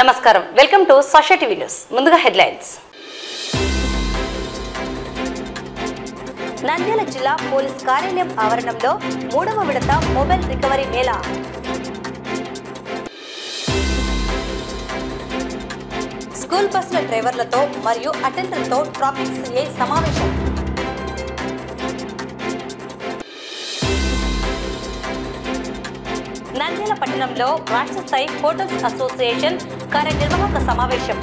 నమస్కారం, welcome to Sasha TV news. ముందుగా headlines. Nandyal జిల్లా పోలీస్ కార్యాలయం ఆవరణంలో 3వ విడత మొబైల్ రికవరీ మేళా. స్కూల్ బస్సుల డ్రైవర్లతో మరియు అటెండర్లతో ట్రాఫిక్ సిఐ సమావేశం. నంద్యాల పట్టణంలో రాష్ట్ర స్థాయి హోటల్స్ అసోసియేషన్ కార్యనిర్వాహక సమావేశం.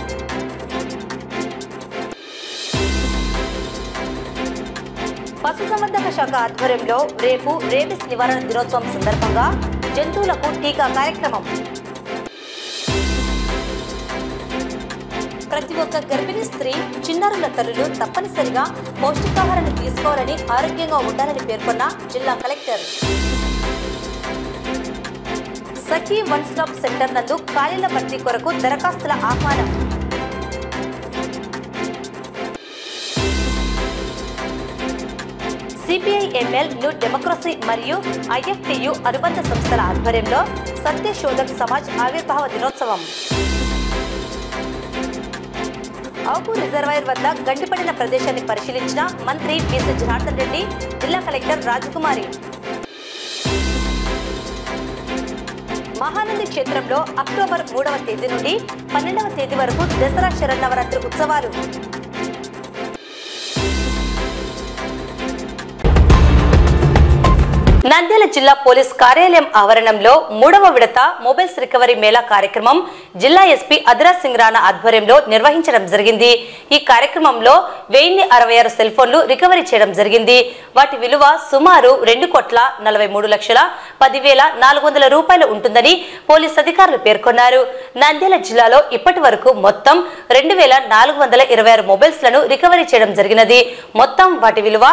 పశుసంవర్ధక శాఖ ఆధ్వర్యంలో రేపు రేబిస్ నివారణ దినోత్సవం సందర్భంగా జంతువులకు టీకా కార్యక్రమం. ప్రతి ఒక్క గర్భిణీ స్త్రీ, చిన్నారుల తల్లులు తప్పనిసరిగా పౌష్టికాహారాన్ని తీసుకోవాలని, ఆరోగ్యంగా ఉండాలని పేర్కొన్న జిల్లా కలెక్టర్. సఖీ వన్ స్టాప్ సెంటర్ నందు ఖాళీల భర్తీ కొరకు దరఖాస్తుల ఆహ్వానం. సిపిఐ-ఎంఎల్ న్యూ డెమోక్రసీ మరియు ఐఎఫ్టియు అనుబంధ సంస్థల ఆధ్వర్యంలో సత్యశోధక్ సమాజ్ ఆవిర్భావ దినోత్సవం. ఆకు రిజర్వాయర్ వద్ద గండిపడిన ప్రదేశాన్ని పరిశీలించిన మంత్రి బీసీ జనార్దన్ రెడ్డి, జిల్లా కలెక్టర్ రాజకుమారి. మహానంది క్షేత్రంలో అక్టోబర్ 3వ తేదీ నుండి 12వ తేదీ వరకు దసరా శరన్నవరాత్రి ఉత్సవాలు. నంద్యాల జిల్లా పోలీస్ కార్యాలయం ఆవరణంలో 3వ విడత మొబైల్స్ రికవరీ మేళా కార్యక్రమం జిల్లా ఎస్పీ అదిరాజ్ సింగ్ రాణా ఆధ్వర్యంలో నిర్వహించడం జరిగింది. ఈ కార్యక్రమంలో 1066 సెల్ ఫోన్లు రికవరీ చేయడం జరిగింది. వాటి విలువ సుమారు 2,43,10,400 రూపాయలు ఉంటుందని పోలీస్ అధికారులు పేర్కొన్నారు. నంద్యాల జిల్లాలో ఇప్పటి వరకు మొత్తం 2,426 మొబైల్స్ లను రికవరీ చేయడం జరిగినది. మొత్తం వాటి విలువ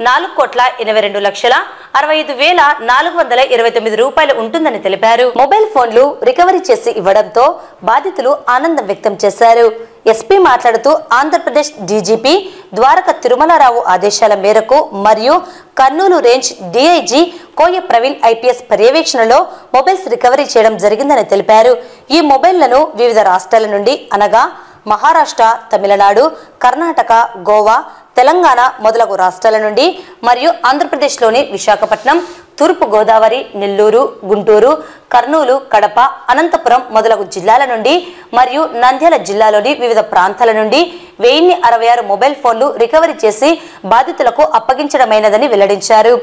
4,62,65,429 రూపాయలు ఉంటుందని తెలిపారు. మొబైల్ ఫోన్లు రికవరీ చేసి ఇవ్వడంతో బాధితులు ఆనందం వ్యక్తం చేశారు. ఎస్పీ మాట్లాడుతూ ఆంధ్రప్రదేశ్ డీజీపీ ద్వారక తిరుమలరావు ఆదేశాల మేరకు మరియు కర్నూలు రేంజ్ డీఐజీ కోయ ప్రవీణ్ ఐపీఎస్ పర్యవేక్షణలో మొబైల్స్ రికవరీ చేయడం జరిగిందని తెలిపారు. ఈ మొబైల్లను వివిధ రాష్ట్రాల నుండి అనగా మహారాష్ట్ర, తమిళనాడు, కర్ణాటక, గోవా, తెలంగాణ మొదలగు రాష్ట్రాల నుండి మరియు ఆంధ్రప్రదేశ్లోని విశాఖపట్నం, తూర్పు గోదావరి, నెల్లూరు, గుంటూరు, కర్నూలు, కడప, అనంతపురం మొదలగు జిల్లాల నుండి మరియు నంద్యాల జిల్లాలోని వివిధ ప్రాంతాల నుండి 1066 మొబైల్ ఫోన్లు రికవరీ చేసి బాధితులకు అప్పగించడమైనదని వెల్లడించారు.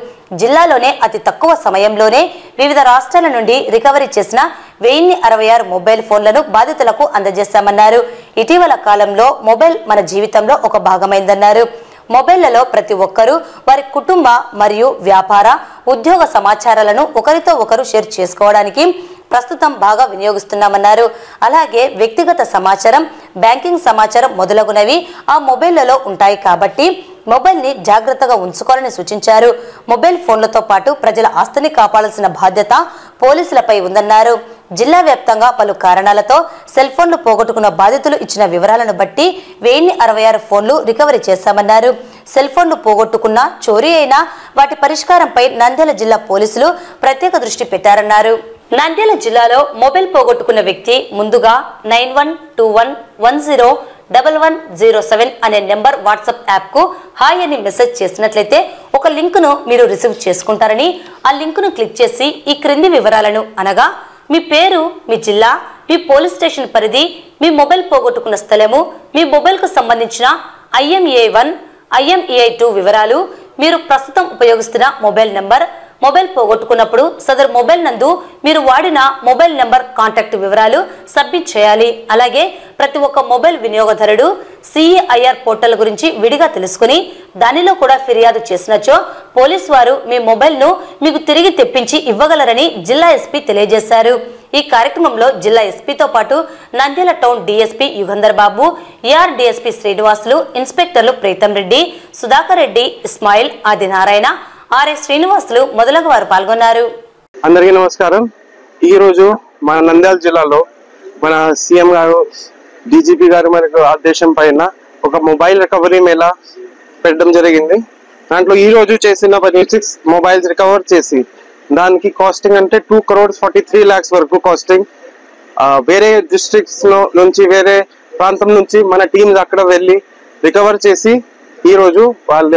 జిల్లాలోనే అతి తక్కువ సమయంలోనే వివిధ రాష్ట్రాల నుండి రికవరీ చేసిన 1066 మొబైల్ ఫోన్లను బాధితులకు అందజేశామన్నారు. ఇటీవల కాలంలో మొబైల్ మన జీవితంలో ఒక భాగమైందన్నారు. మొబైళ్లలో ప్రతి ఒక్కరూ వారి కుటుంబ మరియు వ్యాపార, ఉద్యోగ సమాచారాలను ఒకరితో ఒకరు షేర్ చేసుకోవడానికి ప్రస్తుతం బాగా వినియోగిస్తున్నామన్నారు. అలాగే వ్యక్తిగత సమాచారం, బ్యాంకింగ్ సమాచారం మొదలగునవి ఆ మొబైళ్లలో ఉంటాయి కాబట్టి మొబైల్ని జాగ్రత్తగా ఉంచుకోవాలని సూచించారు. మొబైల్ ఫోన్లతో పాటు ప్రజల ఆస్తిని కాపాడాల్సిన బాధ్యత పోలీసులపై ఉందన్నారు. జిల్లా వ్యాప్తంగా పలు కారణాలతో సెల్ ఫోన్లు పోగొట్టుకున్న బాధితులు ఇచ్చిన వివరాలను బట్టి 1066 ఫోన్లు రికవరీ చేశామన్నారు. సెల్ ఫోన్లు పోగొట్టుకున్న, చోరీ అయినా వాటి పరిష్కారంపై నంద్యాల జిల్లా పోలీసులు ప్రత్యేక దృష్టి పెట్టారన్నారు. నంద్యాల జిల్లాలో మొబైల్ పోగొట్టుకున్న వ్యక్తి ముందుగా 9121101107 అనే నెంబర్ వాట్సాప్ యాప్ కు హాయ్ అని మెసేజ్ చేసినట్లయితే ఒక లింక్ ను మీరు రిసీవ్ చేసుకుంటారని, ఆ లింక్ ను క్లిక్ చేసి ఈ క్రింది వివరాలను అనగా మీ పేరు, మీ జిల్లా, మీ పోలీస్ స్టేషన్ పరిధి, మీ మొబైల్ పోగొట్టుకున్న స్థలము, మీ మొబైల్ కు సంబంధించిన IMEI1, IMEI2 వివరాలు, మీరు ప్రస్తుతం ఉపయోగిస్తున్న మొబైల్ నెంబర్, మొబైల్ పోగొట్టుకున్నప్పుడు సదరు మొబైల్ నందు మీరు వాడిన మొబైల్ నెంబర్ కాంటాక్ట్ వివరాలు సబ్మిట్ చేయాలి. అలాగే ప్రతి ఒక్క మొబైల్ వినియోగదారుడు CEIR పోర్టల్ గురించి విడిగా తెలుసుకుని దానిలో కూడా ఫిర్యాదు చేసినచో పోలీసు వారు మీ మొబైల్ను మీకు తిరిగి తెప్పించి ఇవ్వగలరని జిల్లా ఎస్పీ తెలియజేశారు. ఈ కార్యక్రమంలో జిల్లా ఎస్పీతో పాటు Nandyal town DSP Yugandhar Babu, ER DSP Srinivasulu, ఇన్స్పెక్టర్లు ప్రీతం రెడ్డి, సుధాకర్ రెడ్డి, ఇస్మాయిల్, ఆదినారాయణ, RS శ్రీనివాసులు మొదలగు వారు పాల్గొన్నారు. అందరికీ నమస్కారం. ఈ రోజు మన నంద్యాల జిల్లాలో మన సీఎం గారు, డీజీపీ గారు మనకు ఆదేశం పైన ఒక మొబైల్ రికవరీ మేళా పెట్టడం జరిగింది. దాంట్లో ఈ రోజు చేసిన 26 మొబైల్స్ రికవర్ చేసి దానికి కాస్టింగ్ అంటే 2,43,00,000 వరకు కాస్టింగ్ వేరే డిస్ట్రిక్ట్స్ నుంచి వేరే ప్రాంతం నుంచి మన టీమ్స్ అక్కడ వెళ్ళి రికవర్ చేసి ఈ రోజు వాళ్ళ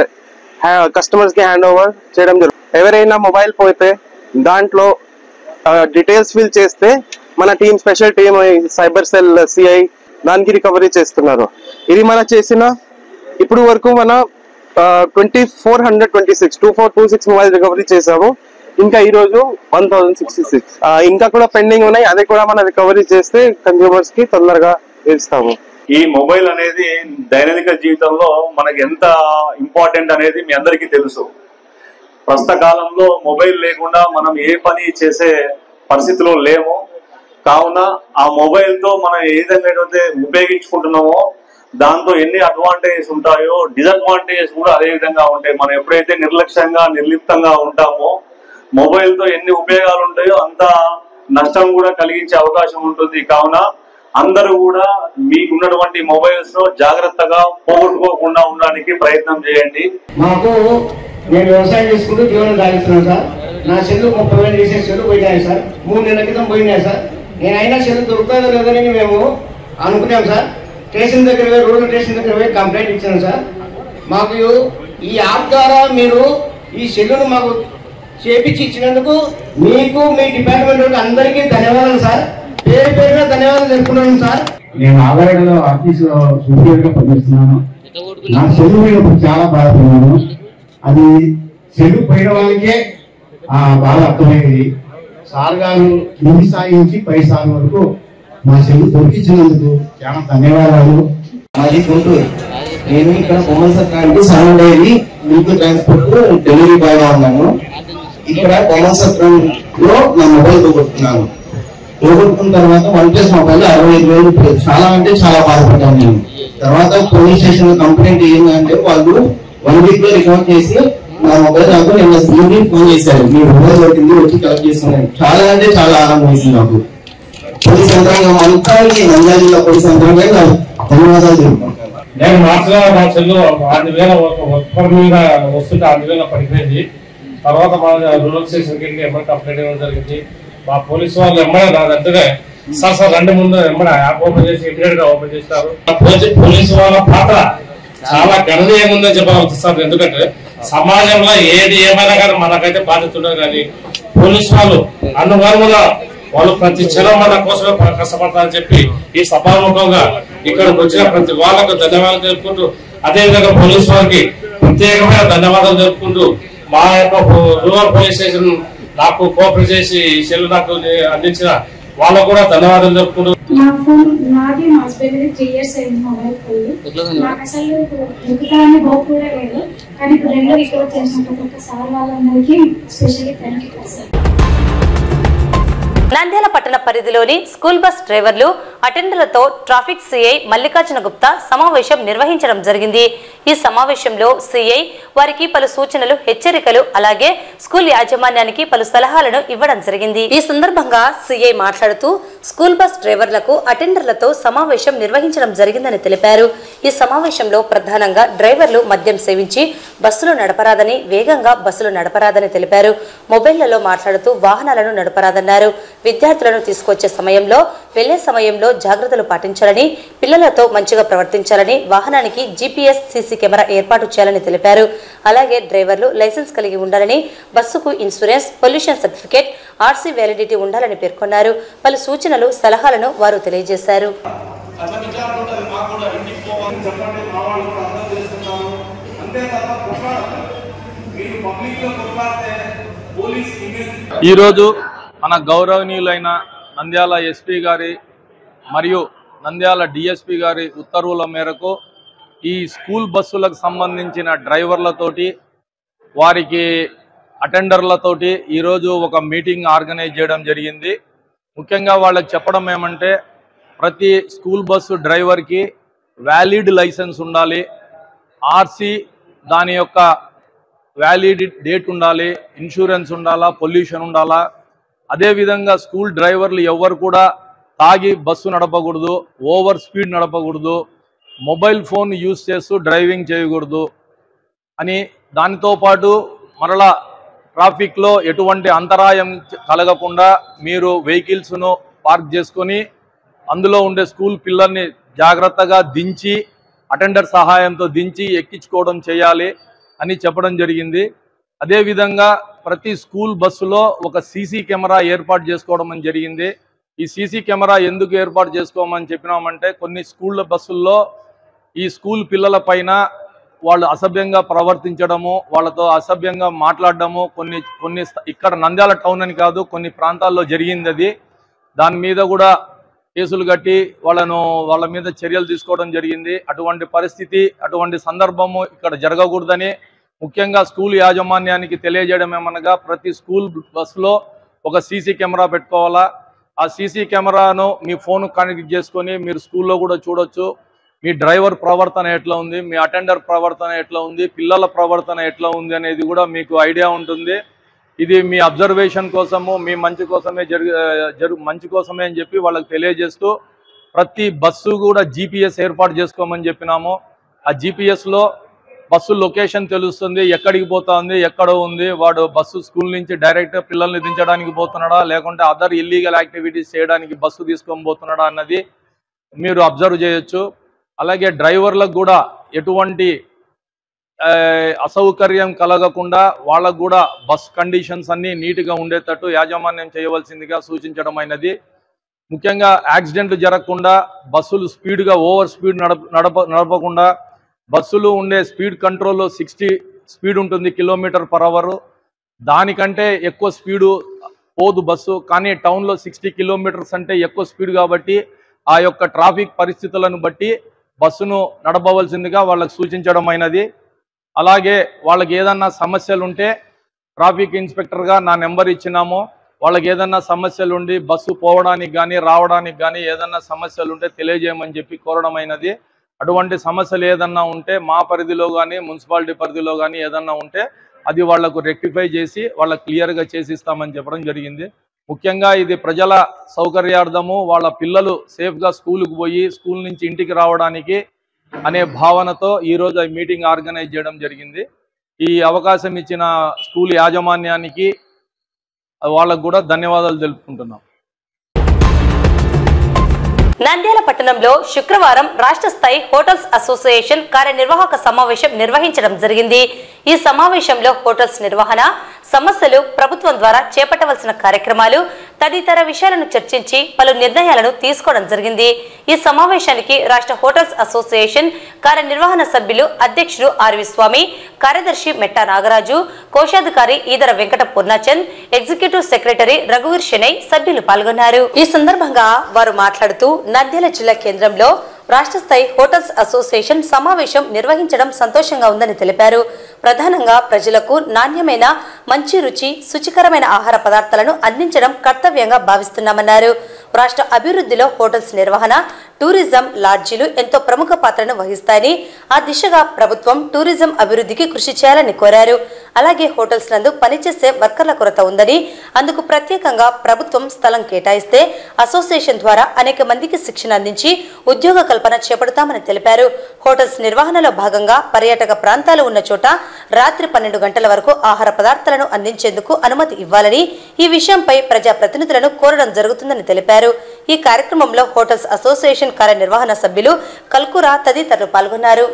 కస్టమర్స్ కి హ్యాండ్ ఓవర్ చేయడం జరుగుతుంది. ఎవరైనా మొబైల్ పోతే దాంట్లో డీటెయిల్స్ ఫిల్ చేస్తే మన team special team cyber cell CI దానికి రికవరీ చేస్తున్నారు. ఇది మన చేసిన ఇప్పుడు వరకు మన 2426 మొబైల్ రికవరీ చేసాము. ఇంకా ఈ రోజు 1066 ఇంకా కూడా పెండింగ్ ఉన్నాయి. అది కూడా మనం రికవరీ చేస్తే కన్స్యూమర్స్ కి తొందరగా ఇస్తాము. ఈ మొబైల్ అనేది దైనందిక జీవితంలో మనకి ఎంత ఇంపార్టెంట్ అనేది మీ అందరికీ తెలుసు. ప్రస్తుత కాలంలో మొబైల్ లేకుండా మనం ఏ పని చేసే పరిస్థితిలో లేము. కావున ఆ మొబైల్ తో మనం ఏ విధంగా ఉపయోగించుకుంటున్నామో దాంతో ఎన్ని అడ్వాంటేజెస్ ఉంటాయో డిసడ్వాంటేజెస్ కూడా అదే విధంగా ఉంటాయి. మనం ఎప్పుడైతే నిర్లక్ష్యంగా నిర్లిప్తంగా ఉంటామో మొబైల్ తో ఎన్ని ఉపయోగాలు ఉంటాయో అంత నష్టం కూడా కలిగించే అవకాశం ఉంటుంది. కావున అందరూ కూడా మీకున్నటువంటి మొబైల్స్ లో జాగ్రత్తగా పోగొట్టుకోకుండా ఉండడానికి ప్రయత్నం చేయండి. మాకు నేను వ్యవసాయం చేసుకుంటూ జీవనం సాగిస్తున్నాను సార్. నా సెల్లు 30,000 చేసే సెల్లు పోయినాయి సార్. 3 నెలల క్రితం పోయినాయి సార్. నేను అయినా సెల్లు దొరుకుతుందో లేదని మేము అనుకున్నాం సార్. స్టేషన్ దగ్గర రోడ్డు స్టేషన్ దగ్గర పోయి కంప్లైంట్ ఇచ్చాను సార్. మాకు ఈ యాప్ ద్వారా మీరు ఈ సెల్లును మాకు చేపించి ఇచ్చినందుకు మీకు మీ డిపార్ట్మెంట్ అందరికీ ధన్యవాదాలు సార్. పేరు పేరుగా ధన్యవాదాలు తెలుపుతున్నాను సార్. నేను ఆదాయంలో ఆఫీసులో సూపర్ గా పనిచేస్తున్నాను. నా సెల్లు మీద చాలా బాధపడినాను. అది సెల్లు పోయిన వాళ్ళకే బాధ అర్థమైంది. సార్ గారు కింది స్థాయి నుంచి పై స్థాయి వరకు మా సెల్లు దొరికించినందుకు చాలా ధన్యవాదాలు. మాది గుంటూరు. నేను ఇక్కడ బొమ్మల సత్రానికి సరౌండేది మిల్క్ ట్రాన్స్పోర్ట్ డెలివరీ బాయ్ గా ఉన్నాను. ఇక్కడ బొమ్మల సత్రంలో నా మొబైల్ పోగొట్టుకున్నాను. పోగొట్టుకున్న తర్వాత OnePlus మొబైల్ 65,000 చాలా అంటే చాలా బాధపడ్డాను నేను. తర్వాత పోలీస్ స్టేషన్ కంప్లైంట్ ఏంటంటే వాళ్ళు 1 వీక్ లో రికవర్ చేసి నా మొబైల్ నాకు నిన్న ఈవినింగ్ ఫోన్ చేశారు. మీ మొబైల్ దొరికింది వచ్చి కలెక్ట్ చేసుకున్నాను. చాలా అంటే చాలా ఆనందం వేసింది నాకు. పోలీస్ యంత్రాంగం మొత్తానికి నంద్యాల జిల్లా పోలీస్ యంత్రాంగానికి ధన్యవాదాలు తెలుపుకుంటాను. నేను మార్చిలో మా సెల్లు 5,000 ఒక్కరి మీద వస్తుంటే 5,000 పడిపోయింది. తర్వాత మా రూరల్ స్టేషన్కి వెళ్ళి ఎమ్మడి కంప్లైంట్ ఇవ్వడం జరిగింది. మా పోలీసు వాళ్ళు ఎమ్మడే నాదంటే సార్ 2 ముందు ఎమ్మడే యాప్ ఓపెన్ చేసి ఇమీడియట్ గా ఓపెన్ చేస్తారు. పోలీసు వాళ్ళ పాత్ర చాలా గణనీయంగా ఉందని చెప్పవచ్చు సార్. ఎందుకంటే సమాజంలో ఏది ఏమైనా కానీ మనకైతే బాధ్యత ఉండదు. కానీ పోలీసు వాళ్ళు అందువల్ల వాళ్ళు ప్రతి క్షణం మన కోసమే కష్టపడతారని చెప్పి ఈ సభాముఖంగా ఇక్కడికి వచ్చిన ప్రతి వాళ్ళకు ధన్యవాదాలు తెలుపుకుంటూ అదేవిధంగా పోలీసు వారికి ప్రత్యేకమైన ధన్యవాదాలు తెలుపుకుంటూ మా యొక్క రూరల్ పోలీస్ స్టేషన్ నాకు కోఆపరేట్ చేసి సెల్ నాకు అందించిన వాళ్ళకు కూడా ధన్యవాదాలు తెలుపుకుంటూ నాది మా హస్బెండ్ 3 years అయింది మొబైల్ పోయి. నాకు అసలు దొరుకుతారని హోప్ కూడా లేదు. కానీ ఇప్పుడు 2 రికవర్ చేసినప్పుడు సార్ వాళ్ళందరికీ specially thank you sir. Nandyal పట్టణ పరిధిలోని స్కూల్ బస్ డ్రైవర్లు అటెండర్లతో ట్రాఫిక్ సిఐ మల్లికార్జున గుప్తా సమావేశం నిర్వహించడం జరిగింది. ఈ సమావేశంలో సిఐ వారికి పలు సూచనలు, హెచ్చరికలు, అలాగే స్కూల్ యాజమాన్యానికి పలు సలహాలను ఇవ్వడం జరిగింది. ఈ సందర్భంగా సిఐ మాట్లాడుతూ స్కూల్ బస్ డ్రైవర్లకు అటెండర్లతో సమావేశం నిర్వహించడం జరిగిందని తెలిపారు. ఈ సమావేశంలో ప్రధానంగా డ్రైవర్లు మద్యం సేవించి బస్సులు నడపరాదని, వేగంగా బస్సులు నడపరాదని తెలిపారు. మొబైళ్లలో మాట్లాడుతూ వాహనాలను నడపరాదన్నారు. విద్యార్థులను తీసుకొచ్చే సమయంలో, వెళ్లే సమయంలో జాగ్రత్తలు పాటించాలని, పిల్లలతో మంచిగా ప్రవర్తించాలని, వాహనానికి జీపీఎస్ సీసీ కెమెరా ఏర్పాటు చేయాలని తెలిపారు. అలాగే డ్రైవర్లు లైసెన్స్ కలిగి ఉండాలని, బస్సుకు insurance, pollution certificate, RC validity ఉండాలని పేర్కొన్నారు. పలు సూచనలు, సలహాలను వారు తెలియజేశారు. ఈరోజు మన గౌరవనీయులైన నంద్యాల ఎస్పీ గారి మరియు నంద్యాల డిఎస్పీ గారి ఉత్తర్వుల మేరకు ఈ స్కూల్ బస్సులకు సంబంధించిన డ్రైవర్లతోటి, వారికి అటెండర్లతోటి ఈరోజు ఒక మీటింగ్ ఆర్గనైజ్ చేయడం జరిగింది. ముఖ్యంగా వాళ్ళకి చెప్పడం ఏమంటే, ప్రతి స్కూల్ బస్సు డ్రైవర్కి వ్యాలిడ్ లైసెన్స్ ఉండాలి, ఆర్సీ దాని యొక్క వ్యాలిడ్ డేట్ ఉండాలి, ఇన్సూరెన్స్ ఉండాలా, పొల్యూషన్ ఉండాలా. అదేవిధంగా స్కూల్ డ్రైవర్లు ఎవరు కూడా తాగి బస్సు నడపకూడదు, ఓవర్ స్పీడ్ నడపకూడదు, మొబైల్ ఫోన్ యూజ్ చేస్తూ డ్రైవింగ్ చేయకూడదు అని, దానితో పాటు మరలా ట్రాఫిక్లో ఎటువంటి అంతరాయం కలగకుండా మీరు వెహికల్స్ను పార్క్ చేసుకొని అందులో ఉండే స్కూల్ పిల్లల్ని జాగ్రత్తగా దించి అటెండర్ సహాయంతో దించి ఎక్కించుకోవడం చేయాలి అని చెప్పడం జరిగింది. అదేవిధంగా ప్రతి స్కూల్ బస్సులో ఒక సీసీ కెమెరా ఏర్పాటు చేసుకోవడం జరిగింది. ఈ సీసీ కెమెరా ఎందుకు ఏర్పాటు చేసుకోమని చెప్పినామంటే కొన్ని స్కూళ్ళ బస్సుల్లో ఈ స్కూల్ పిల్లల పైన వాళ్ళు అసభ్యంగా ప్రవర్తించడము, వాళ్ళతో అసభ్యంగా మాట్లాడడము కొన్ని ఇక్కడ నంద్యాల టౌన్ అని కాదు కొన్ని ప్రాంతాల్లో జరిగింది. అది దాని మీద కూడా కేసులు కట్టి వాళ్ళ మీద చర్యలు తీసుకోవడం జరిగింది. అటువంటి పరిస్థితి అటువంటి సందర్భము ఇక్కడ జరగకూడదని ముఖ్యంగా స్కూల్ యాజమాన్యానికి తెలియజేయడం ఏమనగా ప్రతి స్కూల్ బస్సులో ఒక సీసీ కెమెరా పెట్టుకోవాలా. ఆ సీసీ కెమెరాను మీ ఫోన్ కనెక్ట్ చేసుకొని మీరు స్కూల్లో కూడా చూడొచ్చు. మీ డ్రైవర్ ప్రవర్తన ఎట్లా ఉంది, మీ అటెండర్ ప్రవర్తన ఎట్లా ఉంది, పిల్లల ప్రవర్తన ఎట్లా ఉంది అనేది కూడా మీకు ఐడియా ఉంటుంది. ఇది మీ అబ్జర్వేషన్ కోసము మీ మంచి కోసమే మంచి కోసమే అని చెప్పి వాళ్ళకి తెలియజేస్తూ ప్రతి బస్సు కూడా జీపీఎస్ ఏర్పాటు చేసుకోమని చెప్పినాము. ఆ జీపీఎస్లో బస్సు లొకేషన్ తెలుస్తుంది, ఎక్కడికి పోతా ఉంది, ఎక్కడ ఉంది, వాడు బస్సు స్కూల్ నుంచి డైరెక్ట్ పిల్లల్ని దించడానికి పోతున్నాడా లేకుంటే అదర్ ఇల్లీగల్ యాక్టివిటీస్ చేయడానికి బస్సు తీసుకొని పోతున్నాడా అన్నది మీరు అబ్జర్వ్ చేయొచ్చు. అలాగే డ్రైవర్లకు కూడా ఎటువంటి అసౌకర్యం కలగకుండా వాళ్ళకు కూడా బస్ కండిషన్స్ అన్నీ నీట్గా ఉండేటట్టు యాజమాన్యం చేయవలసిందిగా సూచించడం అయినది. ముఖ్యంగా యాక్సిడెంట్లు జరగకుండా బస్సులు స్పీడ్గా ఓవర్ స్పీడ్ నడపకుండా బస్సులు ఉండే స్పీడ్ కంట్రోల్లో 60 స్పీడ్ ఉంటుంది km/h. దానికంటే ఎక్కువ స్పీడు పోదు బస్సు. కానీ టౌన్లో 60 km అంటే ఎక్కువ స్పీడ్ కాబట్టి ఆ యొక్క ట్రాఫిక్ పరిస్థితులను బట్టి బస్సును నడపవలసిందిగా వాళ్ళకు సూచించడం అయినది. అలాగే వాళ్ళకి ఏదన్నా సమస్యలు ఉంటే ట్రాఫిక్ ఇన్స్పెక్టర్గా నా నెంబర్ ఇచ్చినాము. వాళ్ళకి ఏదన్నా సమస్యలు ఉండి బస్సు పోవడానికి కానీ రావడానికి కానీ ఏదన్నా సమస్యలు ఉంటే తెలియజేయమని చెప్పి కోరడం అయినది. అటువంటి సమస్యలు ఏదన్నా ఉంటే మా పరిధిలో కానీ మున్సిపాలిటీ పరిధిలో కానీ ఏదన్నా ఉంటే అది వాళ్లకు రెక్టిఫై చేసి వాళ్ళకి క్లియర్గా చేసిస్తామని చెప్పడం జరిగింది. ముఖ్యంగా ఇది ప్రజల సౌకర్యార్థము, వాళ్ళ పిల్లలు సేఫ్గా స్కూల్కి పోయి స్కూల్ నుంచి ఇంటికి రావడానికి అనే భావనతో ఈరోజు ఈ మీటింగ్ ఆర్గనైజ్ చేయడం జరిగింది. ఈ అవకాశం ఇచ్చిన స్కూల్ యాజమాన్యానికి వాళ్ళకు కూడా ధన్యవాదాలు తెలుపుకుంటున్నాం. నంద్యాల పట్టణంలో శుక్రవారం రాష్ట్ర స్థాయి హోటల్స్ అసోసియేషన్ కార్యనిర్వాహక సమావేశం నిర్వహించడం జరిగింది. ఈ సమావేశంలో హోటల్స్ నిర్వహణ సమస్యలు, ప్రభుత్వం ద్వారా చేపట్టవలసిన కార్యక్రమాలు తదితర విషయాలను చర్చించి పలు నిర్ణయాలను తీసుకోవడం జరిగింది. ఈ సమావేశానికి రాష్ట్ర హోటల్స్ అసోసియేషన్ కార్యనిర్వహణ సభ్యులు అధ్యక్షుడు ఆర్వి స్వామి, కార్యదర్శి మెట్టా నాగరాజు, కోశాధికారి ఈదర వెంకట పూర్ణచంద్, ఎగ్జిక్యూటివ్ సెక్రటరీ రఘువీర్ శెనై సభ్యులు పాల్గొన్నారు. ఈ సందర్భంగా వారు మాట్లాడుతూ నంద్యాల జిల్లా కేంద్రంలో రాష్ట్ర స్థాయి హోటల్స్ అసోసియేషన్ సమావేశం నిర్వహించడం సంతోషంగా ఉందని తెలిపారు. ప్రధానంగా ప్రజలకు నాణ్యమైన, మంచి రుచి, శుచికరమైన ఆహార పదార్థాలను అందించడం కర్తవ్యంగా భావిస్తున్నామన్నారు. రాష్ట్ర అభివృద్ధిలో హోటల్స్ నిర్వహణ, టూరిజం, లాడ్జీలు ఎంతో ప్రముఖ పాత్రను వహిస్తాయని, ఆ దిశగా ప్రభుత్వం టూరిజం అభివృద్ధికి కృషి చేయాలని కోరారు. అలాగే హోటల్స్ నందు పనిచేసే వర్కర్ల కొరత ఉందని, అందుకు ప్రత్యేకంగా ప్రభుత్వం స్థలం కేటాయిస్తే అసోసియేషన్ ద్వారా అనేక మందికి శిక్షణ అందించి ఉద్యోగ కల్పన చేపడతామని తెలిపారు. హోటల్స్ నిర్వహణలో భాగంగా పర్యాటక ప్రాంతాలు ఉన్న చోట రాత్రి 12 గంటల వరకు ఆహార పదార్థాలను అందించేందుకు అనుమతి ఇవ్వాలని, ఈ విషయంపై ప్రజాప్రతినిధులను కోరడం జరుగుతుందని తెలిపారు. ఈ కార్యక్రమంలో హోటల్స్ అసోసియేషన్ కార్యనిర్వహణ సభ్యులు కల్కురా తదితరులు పాల్గొన్నారు.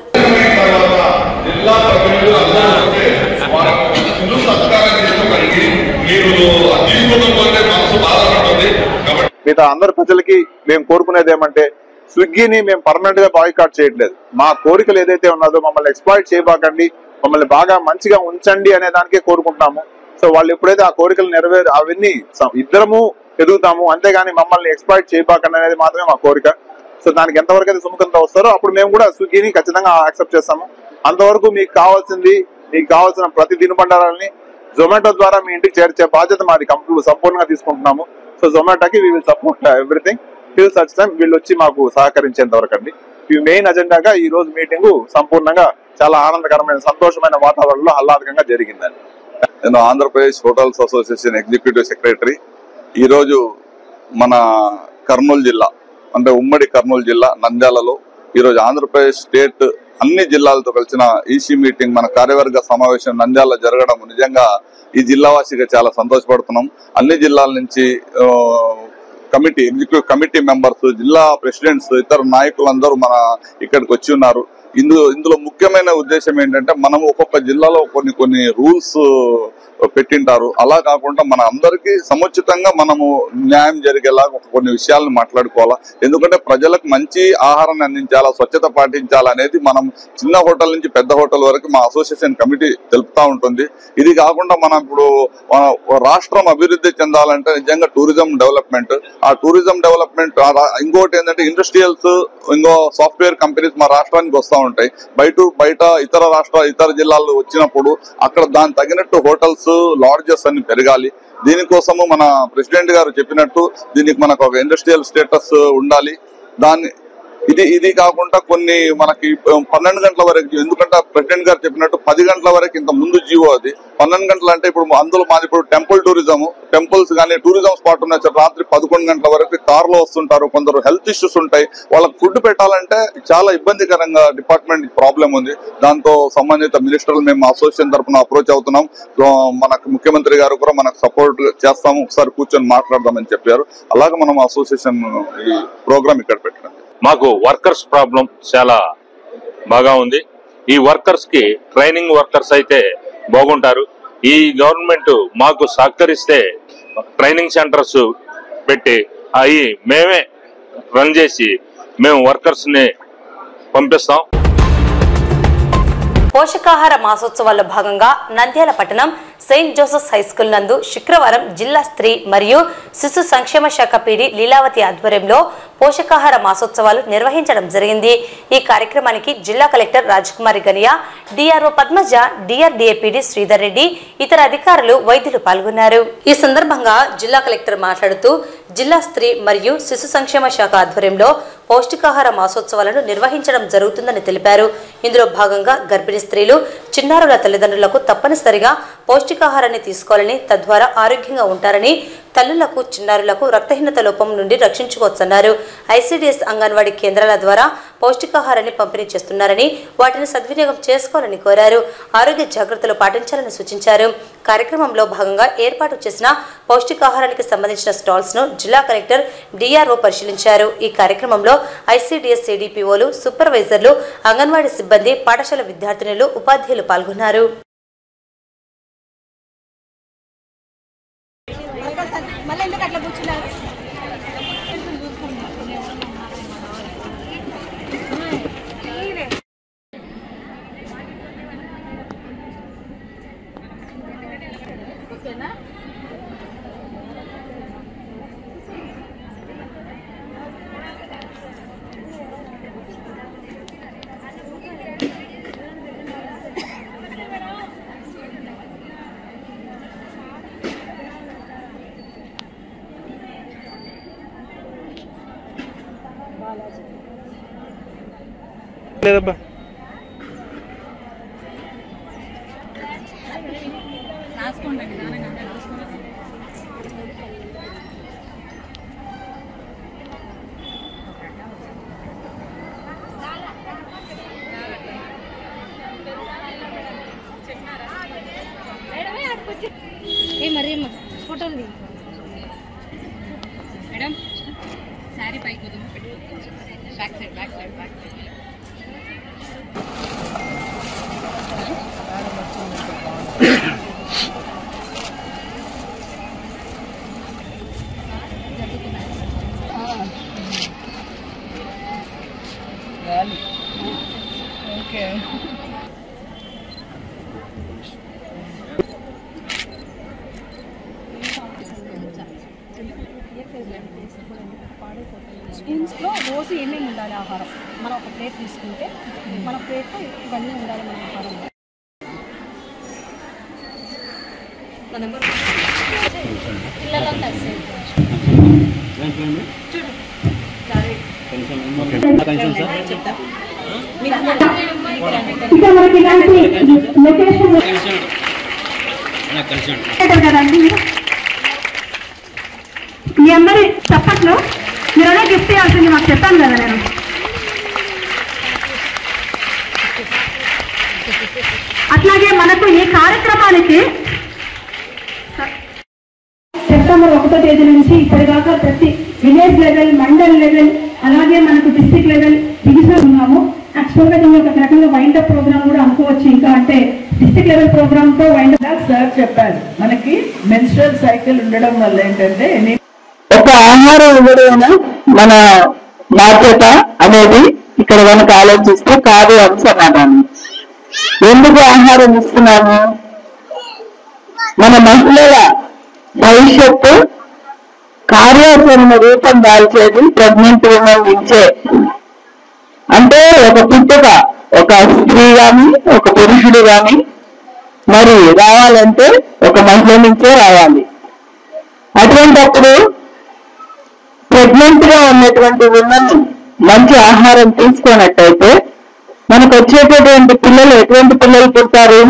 మిగతా అందరు ప్రజలకి మేము కోరుకునేది ఏమంటే, స్విగ్గీని మేము పర్మనెంట్ గా బాయ్కాట్ చేయట్లేదు. మా కోరికలు ఏదైతే ఉన్నదో మమ్మల్ని ఎక్స్ప్లాయిట్ చేయబాకండి, మమ్మల్ని బాగా మంచిగా ఉంచండి అనే దానికే కోరుకుంటున్నాము. సో వాళ్ళు ఎప్పుడైతే ఆ కోరికలు అవన్నీ ఇద్దరము ఎదుగుతాము, అంతేగాని మమ్మల్ని ఎక్స్ప్లాయిట్ చేయబాకండి అనేది మాత్రమే మా కోరిక. సో దానికి ఎంతవరకు అయితే సుముఖంతో వస్తారో అప్పుడు మేము కూడా స్విగ్గీని ఖచ్చితంగా యాక్సెప్ట్ చేస్తాము. అంతవరకు మీకు కావాల్సిన ప్రతి తినుబండారాలని జొమాటో ద్వారా మీ ఇంటికి చేర్చే బాధ్యత మాది సంపూర్ణంగా తీసుకుంటున్నాము. సో జొమాటోకి we will support everything till such time వీళ్ళు వచ్చి మాకు సహకరించేంత వరకు అండి. ఈ మెయిన్ అజెండాగా ఈ రోజు మీటింగ్ సంపూర్ణంగా చాలా ఆనందకరమైన, సంతోషమైన వాతావరణంలో ఆహ్లాదకంగా జరిగిందండి. నేను Andhra Pradesh hotels association executive secretary. ఈరోజు మన కర్నూలు జిల్లా అంటే ఉమ్మడి కర్నూలు జిల్లా నంద్యాలలో ఈరోజు ఆంధ్రప్రదేశ్ స్టేట్ అన్ని జిల్లాలతో కలిసిన ఈసీ మీటింగ్, మన కార్యవర్గ సమావేశం నంద్యాలలో జరగడం నిజంగా ఈ జిల్లావాసిగా చాలా సంతోషపడుతున్నాం. అన్ని జిల్లాల నుంచి కమిటీ ఎగ్జిక్యూటివ్ కమిటీ మెంబర్స్, జిల్లా ప్రెసిడెంట్స్, ఇతర నాయకులందరూ మన ఇక్కడికి వచ్చి ఉన్నారు. ఇందులో ముఖ్యమైన ఉద్దేశం ఏంటంటే మనం ఒక్కొక్క జిల్లాలో కొన్ని రూల్స్ పెట్టింటారు. అలా కాకుండా మన అందరికీ సముచితంగా మనము న్యాయం జరిగేలా కొన్ని విషయాలను మాట్లాడుకోవాలా. ఎందుకంటే ప్రజలకు మంచి ఆహారాన్ని అందించాలా, స్వచ్ఛత పాటించాలా అనేది మనం చిన్న హోటల్ నుంచి పెద్ద హోటల్ వరకు మా అసోసియేషన్ కమిటీ తెలుపుతా ఉంటుంది. ఇది కాకుండా మనం ఇప్పుడు రాష్ట్రం అభివృద్ధి చెందాలంటే నిజంగా టూరిజం డెవలప్మెంట్, ఆ టూరిజం డెవలప్మెంట్ ఇంకోటి ఏంటంటే ఇండస్ట్రియల్స్, ఇంకో సాఫ్ట్వేర్ కంపెనీస్ మా రాష్ట్రానికి వస్తూ ఉంటాయి. బయట ఇతర జిల్లాల్లో వచ్చినప్పుడు అక్కడ దాని తగినట్టు హోటల్స్, లాడ్జెస్ అన్ని పెరగాలి. దీనికోసము మన ప్రెసిడెంట్ గారు చెప్పినట్టు దీనికి మనకు ఒక ఇండస్ట్రియల్ స్టేటస్ ఉండాలి. ఇది కాకుండా కొన్ని మనకి 12 గంటల వరకు, ఎందుకంటే ప్రెసిడెంట్ గారు చెప్పినట్టు 10 గంటల వరకు ఇంత ముందు జీవో అది 12 గంటలు అంటే ఇప్పుడు అందులో మాది ఇప్పుడు టెంపుల్ టూరిజం, టెంపుల్స్ కానీ టూరిజం స్పాట్ ఉన్నాయి. రాత్రి 11 గంటల వరకు కార్లో వస్తుంటారు. కొందరు హెల్త్ ఇష్యూస్ ఉంటాయి. వాళ్ళకి ఫుడ్ పెట్టాలంటే చాలా ఇబ్బందికరంగా డిపార్ట్మెంట్ ప్రాబ్లం ఉంది. దాంతో సంబంధిత మినిస్టర్లు మేము అసోసియేషన్ తరఫున అప్రోచ్ అవుతున్నాం. మనకు ముఖ్యమంత్రి గారు కూడా మనకు సపోర్ట్ చేస్తాము, ఒకసారి కూర్చొని మాట్లాడదామని చెప్పారు. అలాగే మనం అసోసియేషన్ ఈ ప్రోగ్రామ్ ఇక్కడ పెట్టాం. మాకు వర్కర్స్ ప్రాబ్లం చాలా బాగా ఉంది. ఈ వర్కర్స్ కి ట్రైనింగ్ వర్కర్స్ అయితే బాగుంటారు. ఈ గవర్నమెంట్ మాకు సహకరిస్తే ట్రైనింగ్ సెంటర్స్ పెట్టి అవి మేమే రన్ చేసి మేము వర్కర్స్ ని పంపిస్తాం. పోషకాహార మాసోత్సవాల్లో భాగంగా నంద్యాల పట్టణం సెయింట్ జోసెఫ్ హై స్కూల్ నందు శుక్రవారం జిల్లా స్త్రీ మరియు శిశు సంక్షేమ శాఖ పీడి లీలావతి ఆధ్వర్యంలో పోషకాహార మాసోత్సవాలు నిర్వహించడం జరిగింది. ఈ కార్యక్రమానికి జిల్లా కలెక్టర్ రాజకుమారి గనియా, డిఆర్ఓ పద్మజ, డిఆర్డిఏపీడీ శ్రీధర్ రెడ్డి, ఇతర అధికారులు, వైద్యులు పాల్గొన్నారు. ఈ సందర్భంగా జిల్లా కలెక్టర్ మాట్లాడుతూ జిల్లా స్త్రీ మరియు శిశు సంక్షేమ శాఖ ఆధ్వర్యంలో పౌష్టికాహార మాసోత్సవాలను నిర్వహించడం జరుగుతుందని తెలిపారు. ఇందులో భాగంగా గర్భిణీ స్త్రీలు, చిన్నారుల తల్లిదండ్రులకు తప్పనిసరిగా పౌష్టికాహారాన్ని తీసుకోవాలని, తద్వారా ఆరోగ్యంగా ఉంటారని, తల్లులకు, చిన్నారులకు రక్తహీనత లోపం నుండి రక్షించుకోవచ్చన్నారు. ఐసీడీఎస్ అంగన్వాడీ కేంద్రాల ద్వారా పౌష్టికాహారాన్ని పంపిణీ చేస్తున్నారని, వాటిని సద్వినియోగం చేసుకోవాలని కోరారు. ఆరోగ్య జాగ్రత్తలు పాటించాలని సూచించారు. కార్యక్రమంలో భాగంగా ఏర్పాటు చేసిన పౌష్టికాహారానికి సంబంధించిన స్టాల్స్ ను జిల్లా కలెక్టర్ డిఆర్ఓ పరిశీలించారు. ఈ కార్యక్రమంలో ఐసీడీఎస్ సిడిపిఓలు, సూపర్వైజర్లు, అంగన్వాడీ సిబ్బంది, పాఠశాల విద్యార్థినులు, ఉపాధ్యాయులు పాల్గొన్నారు. లేదబ్బా మరి ఫోటోలు మేడం శారీ పైకి back side back side back side okay స్పూన్స్లో రోజు ఏమేమి ఉండాలి ఆహారం, మనం ఒక ప్లేట్ తీసుకుంటే మన ప్లేట్లో ఇవన్నీ ఉండాలి మన ఆహారంలో. కదండి మీ అందరి చప్పట్లో మీరనే గిఫ్ట్ చేయాల్సింది మాకు చెప్పాను కదా నేను. అట్లాగే మనకు ఈ కార్యక్రమానికి సెప్టెంబర్ 1వ తేదీ నుంచి ఇప్పటిదాకా ప్రతి విలేజ్ లెవెల్, మండల్ లెవెల్, అలాగే మనకు డిస్ట్రిక్ట్ లెవెల్ డివిజన్ ఉన్నాము. యాక్చువల్గా దీన్ని ఒక రకంగా వైండప్ ప్రోగ్రామ్ కూడా అనుకోవచ్చు. ఇంకా అంటే డిస్ట్రిక్ట్ లెవెల్ ప్రోగ్రామ్ తో వైండప్ సార్ చెప్పారు. మనకి మెన్స్ట్రల్ సైకిల్ ఉండడం వల్ల ఏంటంటే ఒక ఆహారం ఇవ్వడం మన బాధ్యత అనేది ఇక్కడ కనుక ఆలోచిస్తే కాదు అని సమాధానం. ఎందుకు ఆహారం ఇస్తున్నాము? మన మహిళల భవిష్యత్తు కార్యాచరణ రూపం దాల్చేది ప్రెగ్నెంట్ ఉమెన్ నుంచే. అంటే ఒక పుట్టుక ఒక స్త్రీ గాని ఒక పురుషుడు గాని మరి రావాలంటే ఒక మహిళ నుంచే రావాలి. అటువంటిప్పుడు ప్రెగ్నెంట్ గా ఉన్నటువంటి ఉమెన్ మంచి ఆహారం తీసుకున్నట్టయితే మనకు వచ్చేటటువంటి పిల్లలు ఎటువంటి పిల్లలు పుడతారు?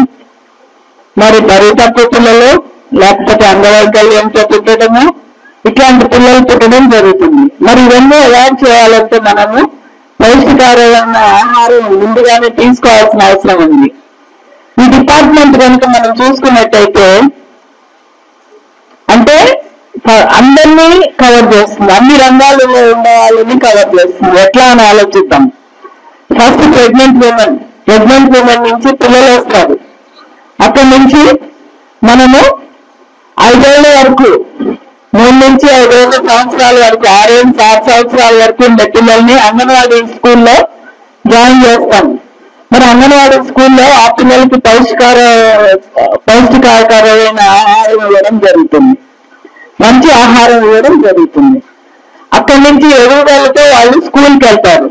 మరి బరువు తక్కువ పిల్లలు, లేకపోతే అంగవైకల్యంతో పుట్టడము, ఇట్లాంటి పిల్లలు పుట్టడం జరుగుతుంది. మరి ఇవన్నీ అవాయిడ్ చేయాలంటే మనము పౌష్టికారమైన ఆహారం ముందుగానే తీసుకోవాల్సిన అవసరం ఉంది. ఈ డిపార్ట్మెంట్ కనుక మనం చూసుకున్నట్టయితే అంటే అందరినీ కవర్ చేస్తుంది, అన్ని రంగాలలో ఉండే వాళ్ళని కవర్ చేస్తుంది. ఎట్లా అని ఆలోచిద్దాం. ఫస్ట్ ప్రెగ్నెంట్ ఉమెన్ నుంచి పిల్లలు వస్తారు. అక్కడి నుంచి మనము 5 ఏళ్ల వరకు 3 నుంచి 5 సంవత్సరాల వరకు 6 సంవత్సరాల వరకు ఉండే పిల్లల్ని అంగన్వాడీ స్కూల్లో జాయిన్ చేస్తాం. మరి అంగన్వాడీ స్కూల్లో ఆ పిల్లలకి పౌష్టికారమైన ఆహారం ఇవ్వడం జరుగుతుంది, మంచి ఆహారం ఇవ్వడం జరుగుతుంది. అక్కడి నుంచి ఎదుగుదలతో వాళ్ళు స్కూల్కి వెళ్తారు.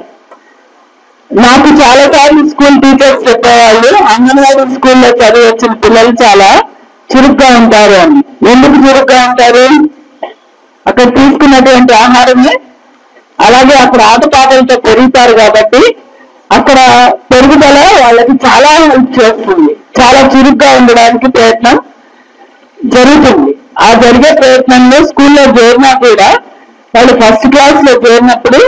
నాకు చాలా సార్లు స్కూల్ టీచర్స్ చెప్పేవాళ్ళు అంగన్వాడీ స్కూల్లో చదివి వచ్చిన పిల్లలు చాలా చురుగ్గా ఉంటారు అని. ఎందుకు చురుగ్గా ఉంటారు? అక్కడ తీసుకున్నటువంటి ఆహారమే, అలాగే అక్కడ ఆటపాటలతో పెరుగుతారు కాబట్టి అక్కడ పెరుగుదల వాళ్ళకి చాలా హెల్ప్ చేస్తుంది. చాలా చురుగ్గా ఉండడానికి ప్రయత్నం జరుగుతుంది. ఆ జరిగే ప్రయత్నంలో స్కూల్లో చేరినా కూడా వాళ్ళు ఫస్ట్ క్లాస్ లో చేరినప్పుడు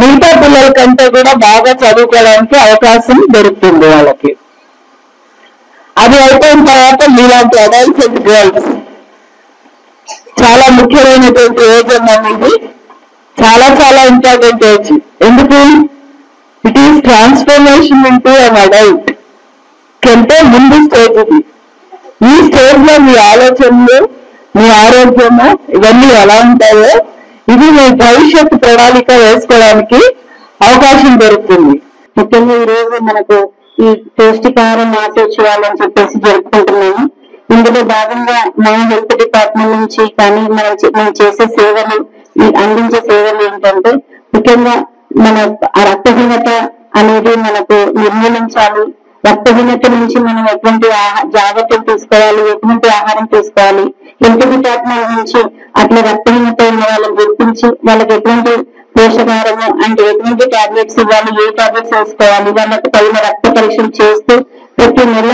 మిగతా పిల్లల కంటే కూడా బాగా చదువుకోవడానికి అవకాశం దొరుకుతుంది వాళ్ళకి. అది అయిపోయిన తర్వాత మీలాంటి అడల్ట్స్ గర్ల్స్ చాలా ముఖ్యమైనటువంటి ఏజ్ అనేది చాలా చాలా ఇంపార్టెంట్ ఏజ్. ఎందుకు? It is transformation into an adult కంటే ముందు స్టేజ్ ఇది. ఈ స్టేజ్ లో మీ ఆలోచనలు, మీ ఆరోగ్యము ఇవన్నీ ఎలా ఉంటాయో ఇది మీ భవిష్యత్తు ప్రణాళిక వేసుకోవడానికి అవకాశం దొరుకుతుంది. ముఖ్యంగా ఈ రోజు మనకు ఈ పౌష్టికాహారం మాసోత్సవాలని చెప్పేసి జరుపుకుంటున్నాము. ఇందులో భాగంగా మన హెల్త్ డిపార్ట్మెంట్ నుంచి కానీ మనం చేసే సేవలు, అందించే సేవలు ఏంటంటే ముఖ్యంగా మన రక్తహీనత అనేది మనకు నిర్మూలించాలి. రక్తహీనత నుంచి మనం ఎటువంటి జాగ్రత్తలు తీసుకోవాలి, ఎటువంటి ఆహారం తీసుకోవాలి. హెల్త్ డిపార్ట్మెంట్ నుంచి అట్లా రక్తహీనత ఉన్న వాళ్ళని గుర్తించి వాళ్ళకి ఎటువంటి పోషకాహారము అంటే ఎటువంటి టాబ్లెట్స్ ఇవ్వాలి, ఏ టాబ్లెట్స్ వేసుకోవాలి, వాళ్ళకి తగిన రక్త పరీక్షలు చేస్తూ ప్రతి నెల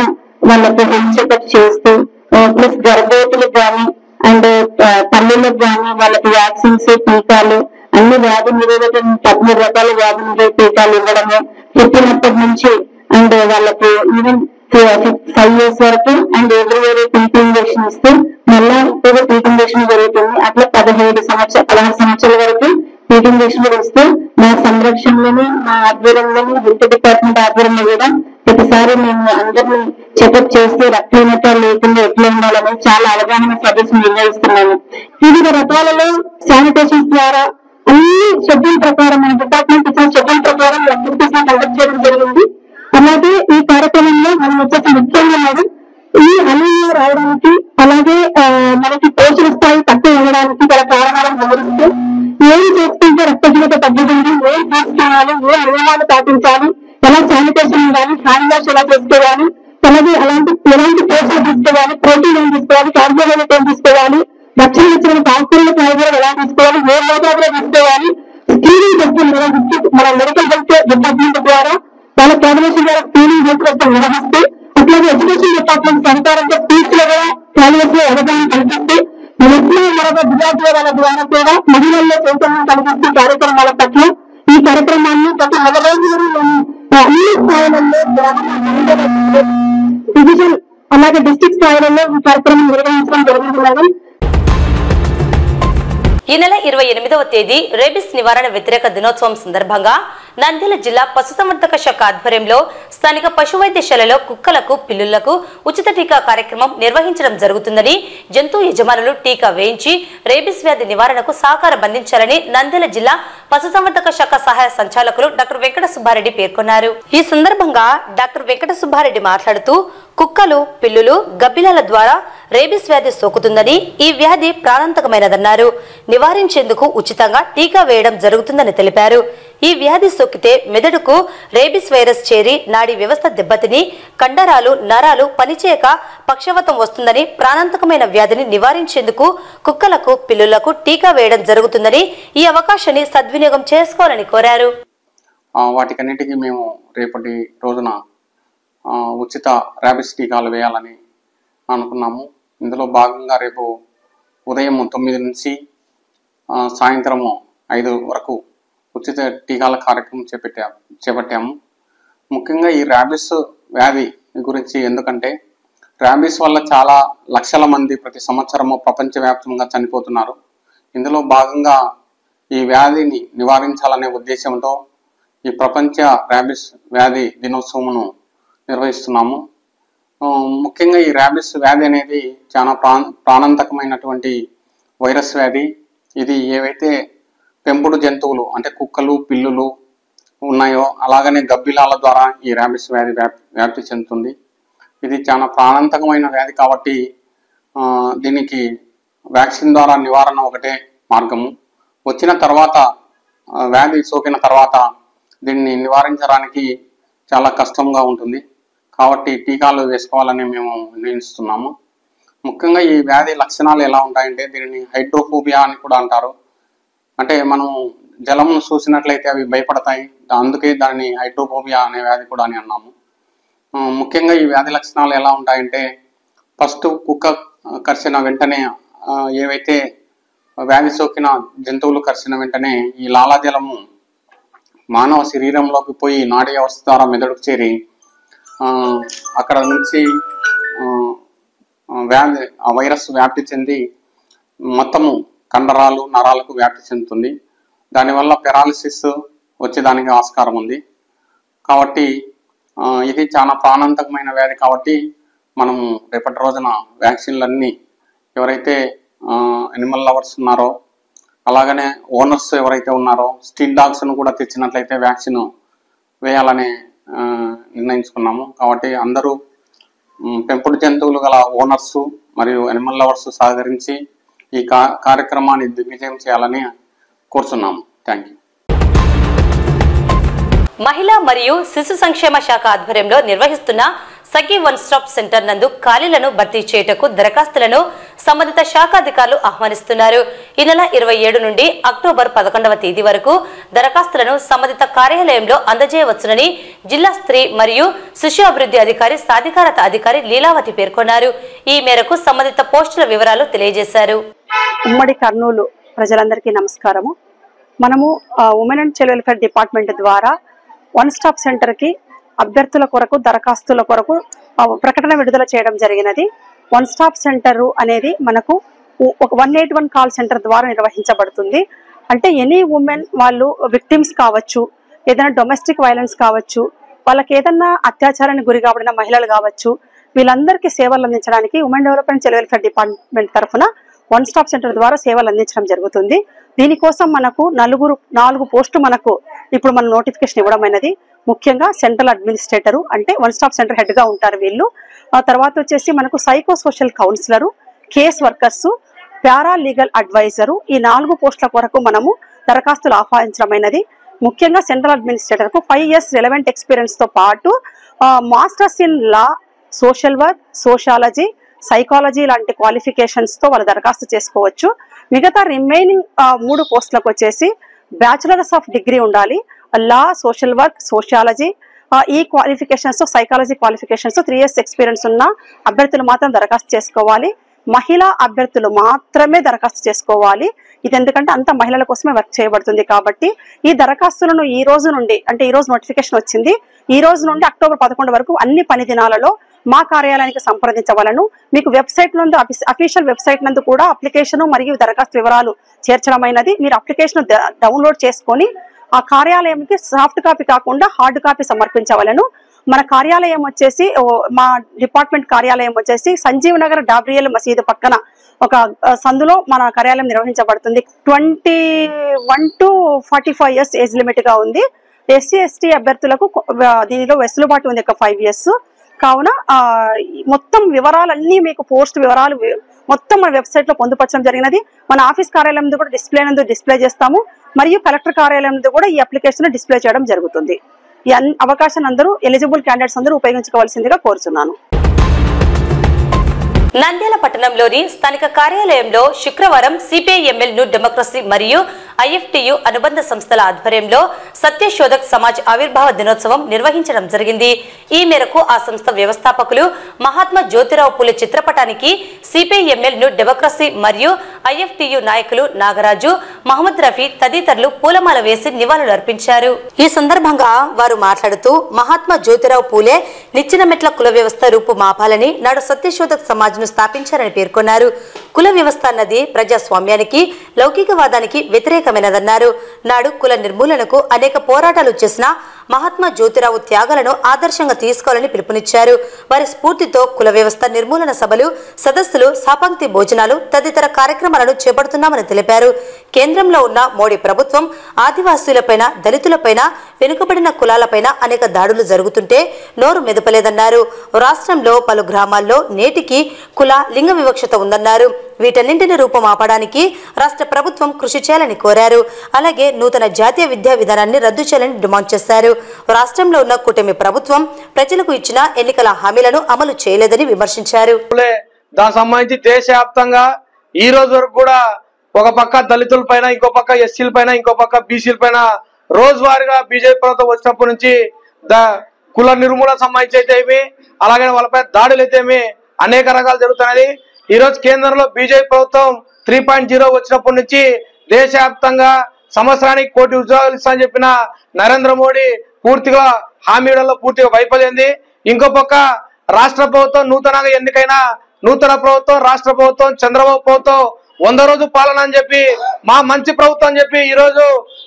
వాళ్ళకి హెల్త్ చెకప్ చేస్తూ ప్లస్ గర్భవతులకు కానీ అండ్ తల్లులకు కానీ వాళ్ళకి వ్యాక్సిన్స్, టీకాలు, అన్ని వ్యాధి నిరోధక 13 రకాల వ్యాధి నిరోధక టీకాలు ఇవ్వడము పుట్టినప్పటి నుంచి అండ్ వాళ్ళకు ఈవెన్ 5 years వరకు and every year TT injection ఇస్తూ మళ్ళా ఇప్పుడు టీటీ ఇంజక్షన్ జరుగుతుంది. అట్లా 16 సంవత్సరాల వరకు టీటీ ఇంజక్షన్ ఇస్తూ మా సంరక్షణలోని మా ఆధ్వర్యంలోని హెల్త్ డిపార్ట్మెంట్ ఆధ్వర్యంలో కూడా ప్రతిసారి మేము అందరినీ చెకప్ చేస్తూ రక్తహీనత లేకుండా ఎట్లా ఉండాలని చాలా అవగాహన సదస్సు నిర్వహిస్తున్నాము. వివిధ రకాలలో శానిటేషన్ ద్వారా అన్ని షెడ్యూల్ ప్రకారం మన డిపార్ట్మెంట్ ఇచ్చిన షెడ్యూల్ ప్రకారం యాక్టివిటీస్ కండక్ట్ చేయడం జరిగింది. అలాగే ఈ కార్యక్రమంలో మనం వచ్చేసి ముఖ్యంగా మేడం ఈ అనీమియా రావడానికి అలాగే మనకి పోషణ స్థాయి తక్కువ ఉండడానికి గల కారణాలను వివరిస్తూ ఏం చేసుకుంటే రక్తహీనత తగ్గుతుంది, ఏం చేసుకోవాలి, ఏ నియమాలు పాటించాలి, ఎలా శానిటేషన్ ఉండాలి, హ్యాండ్ వాష్ ఎలా చేసుకోవాలి, అలాగే ఎలాంటి పోషణ తీసుకోవాలి, ప్రోటీన్ ఏం తీసుకోవాలి, కార్బోహైడ్రేట్ ఏం తీసుకోవాలి, రక్షణ ఇచ్చిన కాల్పుల కాయగూరలు ఎలా తీసుకోవాలి, ఏ మోతాదులో తీసుకోవాలి, స్క్రీనింగ్ టెస్టులు మన మెడికల్ హెల్త్ డిపార్ట్మెంట్ ద్వారా వాళ్ళ కోఆర్డినేషన్ ద్వారా స్క్రీనింగ్ హెల్త్ నిర్వహిస్తూ అట్లాగే ఎడ్యుకేషన్ డిపార్ట్మెంట్ సహకారంతో స్పీచ్ లో కూడా కాలేజ్ లో అవగాహన కల్పిస్తూ ఎన్నో మరొక విద్యార్థుల ద్వారా కూడా మహిళల్లో చైతన్యం కలిగిస్తూ కార్యక్రమాల పట్ల ఈ కార్యక్రమాన్ని గత 4 రోజులు అన్ని స్థాయిలలో డివిజన్ అలాగే డిస్ట్రిక్ట్ స్థాయిలలో ఈ కార్యక్రమం నిర్వహించడం జరుగుతున్నది. తేదీ రేబిస్ నివారణ వ్యతిరేక దినోత్సవం సందర్భంగా నంద్యాల జిల్లా పశుసంవర్ధక శాఖ ఆధ్వర్యంలో స్థానిక పశు వైద్యశాలలో కుక్కలకు పిల్లులకు ఉచిత టీకా కార్యక్రమం నిర్వహించడం జరుగుతుందని, జంతు యజమానులు టీకా వేయించి రేబిస్ వ్యాధి నివారణకు సహకారం అందించాలని నంద్యాల జిల్లా పశుసంవర్ధక శాఖ సహాయ సంచాలకులు డాక్టర్ వెంకట సుబ్బారెడ్డి పేర్కొన్నారు. ఈ సందర్భంగా డాక్టర్ వెంకట సుబ్బారెడ్డి మాట్లాడుతూ కుక్కలు, పిల్లులు, గబ్బిలాల ద్వారా రేబిస్ వ్యాధి సోకుతుందని, ఈ వ్యాధి ప్రాణాంతకమైనదన్నారు. నివారించేందుకు ఉచితంగా టీకా వేయడం జరుగుతుందని తెలిపారు. ఈ వ్యాధి సోకితే మెదడుకు రేబిస్ వైరస్ చేరి నాడీ వ్యవస్థ దెబ్బతిని కండరాలు, నరాలు పనిచేయక పక్షవాతం వస్తుందని, ప్రాణాంతకమైన వ్యాధిని నివారించేందుకు కుక్కలకు, పిల్లులకు టీకా వేయడం జరుగుతుందని, ఈ అవకాశాన్ని సద్వినియోగం చేసుకోవాలని కోరారు. వాటికన్నిటికీ మేము రేపటి రోజున ఉచిత ర్యాబిస్ టీకాలు వేయాలని అనుకున్నాము. ఇందులో భాగంగా రేపు ఉదయం 9 నుంచి సాయంత్రం 5 వరకు ఉచిత టీకాల కార్యక్రమం చేపట్టాము. ముఖ్యంగా ఈ ర్యాబిస్ వ్యాధి గురించి, ఎందుకంటే ర్యాబిస్ వల్ల చాలా లక్షల మంది ప్రతి సంవత్సరము ప్రపంచవ్యాప్తంగా చనిపోతున్నారు. ఇందులో భాగంగా ఈ వ్యాధిని నివారించాలనే ఉద్దేశంతో ఈ ప్రపంచ ర్యాబిస్ వ్యాధి దినోత్సవమును నిర్వహిస్తున్నాము. ముఖ్యంగా ఈ ర్యాబిస్ వ్యాధి అనేది చాలా ప్రాణాంతకమైనటువంటి వైరస్ వ్యాధి. ఇది ఏవైతే పెంపుడు జంతువులు అంటే కుక్కలు, పిల్లులు ఉన్నాయో అలాగనే గబ్బిలాల ద్వారా ఈ ర్యాబిస్ వ్యాధి వ్యాప్తి చెందుతుంది. ఇది చాలా ప్రాణాంతకమైన వ్యాధి కాబట్టి దీనికి వ్యాక్సిన్ ద్వారా నివారణ ఒకటే మార్గము. వచ్చిన తర్వాత వ్యాధి సోకిన తర్వాత దీన్ని నివారించడానికి చాలా కష్టంగా ఉంటుంది. కాబట్టి టీకాలు వేసుకోవాలని మేము నిర్ణయిస్తున్నాము. ముఖ్యంగా ఈ వ్యాధి లక్షణాలు ఎలా ఉంటాయంటే దీనిని హైడ్రోఫోబియా అని కూడా అంటారు. అంటే మనం జలమును చూసినట్లయితే అవి భయపడతాయి, అందుకే దాన్ని హైడ్రోఫోబియా అనే వ్యాధి కూడా అని అన్నాము. ముఖ్యంగా ఈ వ్యాధి లక్షణాలు ఎలా ఉంటాయంటే ఫస్ట్ కుక్క కరిచిన వెంటనే, ఏవైతే వ్యాధి సోకిన జంతువులు కరిచిన వెంటనే ఈ లాలాజలము మానవ శరీరంలోకి పోయి నాడీ వ్యవస్థ ద్వారా మెదడుకు చేరి అక్కడ నుంచి వైరస్ వ్యాప్తి చెంది మొత్తము కండరాలు, నరాలకు వ్యాప్తి చెందుతుంది. దానివల్ల పెరాలిసిస్ వచ్చేదానికి ఆస్కారం ఉంది. కాబట్టి ఇది చాలా ప్రాణాంతకమైన వ్యాధి. కాబట్టి మనము రేపటి రోజున వ్యాక్సిన్లన్నీ ఎవరైతే ఎనిమల్ లవర్స్ ఉన్నారో అలాగనే ఓనర్స్ ఎవరైతే ఉన్నారో స్ట్రీట్ డాగ్స్ను కూడా తెచ్చినట్లయితే వ్యాక్సిన్ వేయాలని నిర్ణయించుకున్నాము. కాబట్టి అందరూ పెంపుడు జంతువులు గల ఓనర్స్ మరియు ఎనిమల్ లవర్స్ సహకరించి ఈ కార్యక్రమాన్ని దిగ్విజయం చేయాలని కోరుతున్నాము. Thank you. మహిళా మరియు శిశు సంక్షేమ శాఖ ఆధ్వర్యంలో నిర్వహిస్తున్న సఖీ వన్ స్టాప్ సెంటర్ నందు ఖాళీలను భర్తీ చేయుటకు దరఖాస్తులను సంబంధిత శాఖాధికారులు ఆహ్వానిస్తున్నారు. ఈ నెల 27 నుండి అక్టోబర్ 11వ తేదీ వరకు దరఖాస్తులను సంబంధిత కార్యాలయంలో అందజేయవచ్చునని జిల్లా స్త్రీ మరియు శిశు అభివృద్ధి అధికారి సాధికారత అధికారి లీలావతి పేర్కొన్నారు. ఈ మేరకు సంబంధిత పోస్టుల వివరాలు తెలియజేశారు. ఉమ్మడి కర్నూలు ప్రజలందరికీ నమస్కారము. మనము women and child welfare department ద్వారా వన్ స్టాప్ సెంటర్ కి అభ్యర్థుల కొరకు దరఖాస్తుల కొరకు ప్రకటన విడుదల చేయడం జరిగినది. వన్ స్టాప్ సెంటర్ అనేది మనకు 181 కాల్ సెంటర్ ద్వారా నిర్వహించబడుతుంది. అంటే ఎనీ ఉమెన్ వాళ్ళు విక్టిమ్స్ కావచ్చు, ఏదైనా డొమెస్టిక్ వైలెన్స్ కావచ్చు, వాళ్ళకి ఏదైనా అత్యాచారానికి గురి కాబడిన మహిళలు కావచ్చు, వీళ్ళందరికీ సేవలు అందించడానికి women development child welfare department తరఫున వన్ స్టాప్ సెంటర్ ద్వారా సేవలు అందించడం జరుగుతుంది. దీనికోసం మనకు 4 పోస్టులు మనకు ఇప్పుడు మన నోటిఫికేషన్ ఇవ్వడం అయినది. ముఖ్యంగా సెంట్రల్ అడ్మినిస్ట్రేటరు అంటే వన్ స్టాప్ సెంటర్ హెడ్ గా ఉంటారు వీళ్ళు. ఆ తర్వాత వచ్చేసి మనకు psycho social councillor, case workers, పారా లీగల్ అడ్వైజరు, ఈ 4 పోస్టుల కొరకు మనము దరఖాస్తులు ఆహ్వానించడమైనది. ముఖ్యంగా సెంట్రల్ అడ్మినిస్ట్రేటర్ కు 5 years రెలవెంట్ ఎక్స్పీరియన్స్ తో పాటు masters in law, social work, sociology, psychology లాంటి క్వాలిఫికేషన్స్ తో వాళ్ళు దరఖాస్తు చేసుకోవచ్చు. మిగతా రిమైనింగ్ 3 పోస్టులకు వచ్చేసి బ్యాచులర్స్ ఆఫ్ డిగ్రీ ఉండాలి. లా, సోషల్ వర్క్, సోషియాలజీ ఈ qualifications, psychology qualifications 3 years experience ఉన్న అభ్యర్థులు మాత్రం దరఖాస్తు చేసుకోవాలి. మహిళా అభ్యర్థులు మాత్రమే దరఖాస్తు చేసుకోవాలి. ఇది ఎందుకంటే అంత మహిళల కోసమే వర్క్ చేయబడుతుంది. కాబట్టి ఈ దరఖాస్తులను ఈ రోజు నుండి, అంటే ఈ రోజు నోటిఫికేషన్ వచ్చింది, ఈ రోజు నుండి అక్టోబర్ 11 వరకు అన్ని పని దినాలలో మా కార్యాలయానికి సంప్రదించవలను. మీకు వెబ్సైట్ నందు అఫీషియల్ వెబ్సైట్ నందు కూడా అప్లికేషన్ మరియు దరఖాస్తు వివరాలు చేర్చడమైనది. మీరు అప్లికేషన్ డౌన్లోడ్ చేసుకొని ఆ కార్యాలయంకి సాఫ్ట్ కాపీ కాకుండా హార్డ్ కాపీ సమర్పించవలను. మన కార్యాలయం వచ్చేసి మా డిపార్ట్మెంట్ కార్యాలయం వచ్చేసి సంజీవ్ నగర్ డాబ్రియల్ మసీదు పక్కన ఒక సందులో మన కార్యాలయం నిర్వహించబడుతుంది. 21 to 45 years ఏజ్ లిమిట్ గా ఉంది. SC ST అభ్యర్థులకు దీనిలో వెసులుబాటు ఉంది ఒక 5 years. కావున మొత్తం వివరాలన్నీ మీకు పోస్ట్ వివరాలు మొత్తం మన వెబ్సైట్ లో పొందుపరచడం జరిగినది. మన ఆఫీస్ కార్యాలయం కూడా డిస్ప్లే చేస్తాము మరియు కలెక్టర్ కార్యాలయం కూడా ఈ అప్లికేషన్ డిస్ప్లే చేయడం జరుగుతుంది. ఈ అవకాశాన్ని అందరూ ఎలిజిబుల్ క్యాండిడేట్స్ అందరూ ఉపయోగించుకోవాల్సిందిగా కోరుచున్నాను. నంద్యాల పట్టణంలోని స్థానిక కార్యాలయంలో శుక్రవారం సిపిఐ-ఎంఎల్ న్యూ డెమోక్రసీ మరియు IFTU అనుబంధ సంస్థల ఆధ్వర్యంలో సత్యశోధక్ సమాజ్ ఆవిర్భావ దినోత్సవం నిర్వహించడం జరిగింది. ఈ మేరకు ఆ సంస్థ వ్యవస్థాపకులు మహాత్మా జ్యోతిరావు పూలే చిత్రపటానికి సిపిఐ-ఎంఎల్ న్యూ డెమోక్రసీ మరియు IFTU నాయకులు నాగరాజు, మహమ్మద్ రఫీ తదితరులు పూలమాల వేసి నివాళులు అర్పించారు. ఈ సందర్భంగా వారు మాట్లాడుతూ మహాత్మా జ్యోతిరావు పూలే నిచ్చెన మెట్ల కుల వ్యవస్థ రూపు మాపాలని నాడు సత్యశోధక్ సమాజ్ స్థాపించారని పేర్కొన్నారు. కుల వ్యవస్థ అన్నది ప్రజాస్వామ్యానికి, లౌకికవాదానికి వ్యతిరేకమైనదన్నారు. నాడు కుల నిర్మూలనకు అనేక పోరాటాలు చేసిన మహాత్మా జ్యోతిరావు త్యాగాలను ఆదర్శంగా తీసుకోవాలని పిలుపునిచ్చారు. వారి స్ఫూర్తితో కుల వ్యవస్థ నిర్మూలన సభలు, సదస్సులు, సాపంక్తి భోజనాలు తదితర కార్యక్రమాలను చేపడుతున్నామని తెలిపారు. కేంద్రంలో ఉన్న మోడీ ప్రభుత్వం ఆదివాసీలపైన, దళితులపైన, వెనుకబడిన కులాలపైన అనేక దాడులు జరుగుతుంటే నోరు మెదపలేదన్నారు. రాష్ట్రంలో పలు గ్రామాల్లో నేటికి కుల, లింగ వివక్షత ఉందన్నారు. వీటన్నింటిని రూపమాపడానికి రాష్ట్ర ప్రభుత్వం కృషి చేయాలని కోరారు. అలాగే నూతన జాతీయ విద్యా విధానాన్ని రద్దు చేయాలని డిమాండ్ చేశారు. రాష్ట్రంలో ఉన్న కూటమి ప్రభుత్వం ప్రజలకు ఇచ్చిన ఎన్నికల హామీలను అమలు చేయలేదని విమర్శించారు. దానికి సంబంధించి దేశవ్యాప్తంగా ఈ రోజు వరకు కూడా ఒక పక్క దళితుల పైన, ఇంకో పక్క ఎస్సీల పైన, ఇంకో పక్క బీసీల పైన రోజువారీగా బీజేపీ ప్రభుత్వం వచ్చినప్పటి నుంచి కుల నిర్మూలన సంబంధించి అయితే ఏమి, అలాగే వాళ్ళపై దాడులు అయితే ఏమి అనేక రకాలు జరుగుతున్నది. ఈ రోజు కేంద్రంలో బీజేపీ ప్రభుత్వం 3.0 వచ్చినప్పటి నుంచి దేశవ్యాప్తంగా సంవత్సరానికి 1 కోటి ఉద్యోగాలు ఇస్తామని చెప్పిన నరేంద్ర మోడీ పూర్తిగా హామీలలో పూర్తిగా వైఫల్యింది. ఇంకో పక్క రాష్ట్ర ప్రభుత్వం నూతనంగా ఎన్నికైన నూతన ప్రభుత్వం, రాష్ట్ర ప్రభుత్వం, చంద్రబాబు ప్రభుత్వం 100 రోజు పాలన అని చెప్పి, మా మంచి ప్రభుత్వం అని చెప్పి ఈ రోజు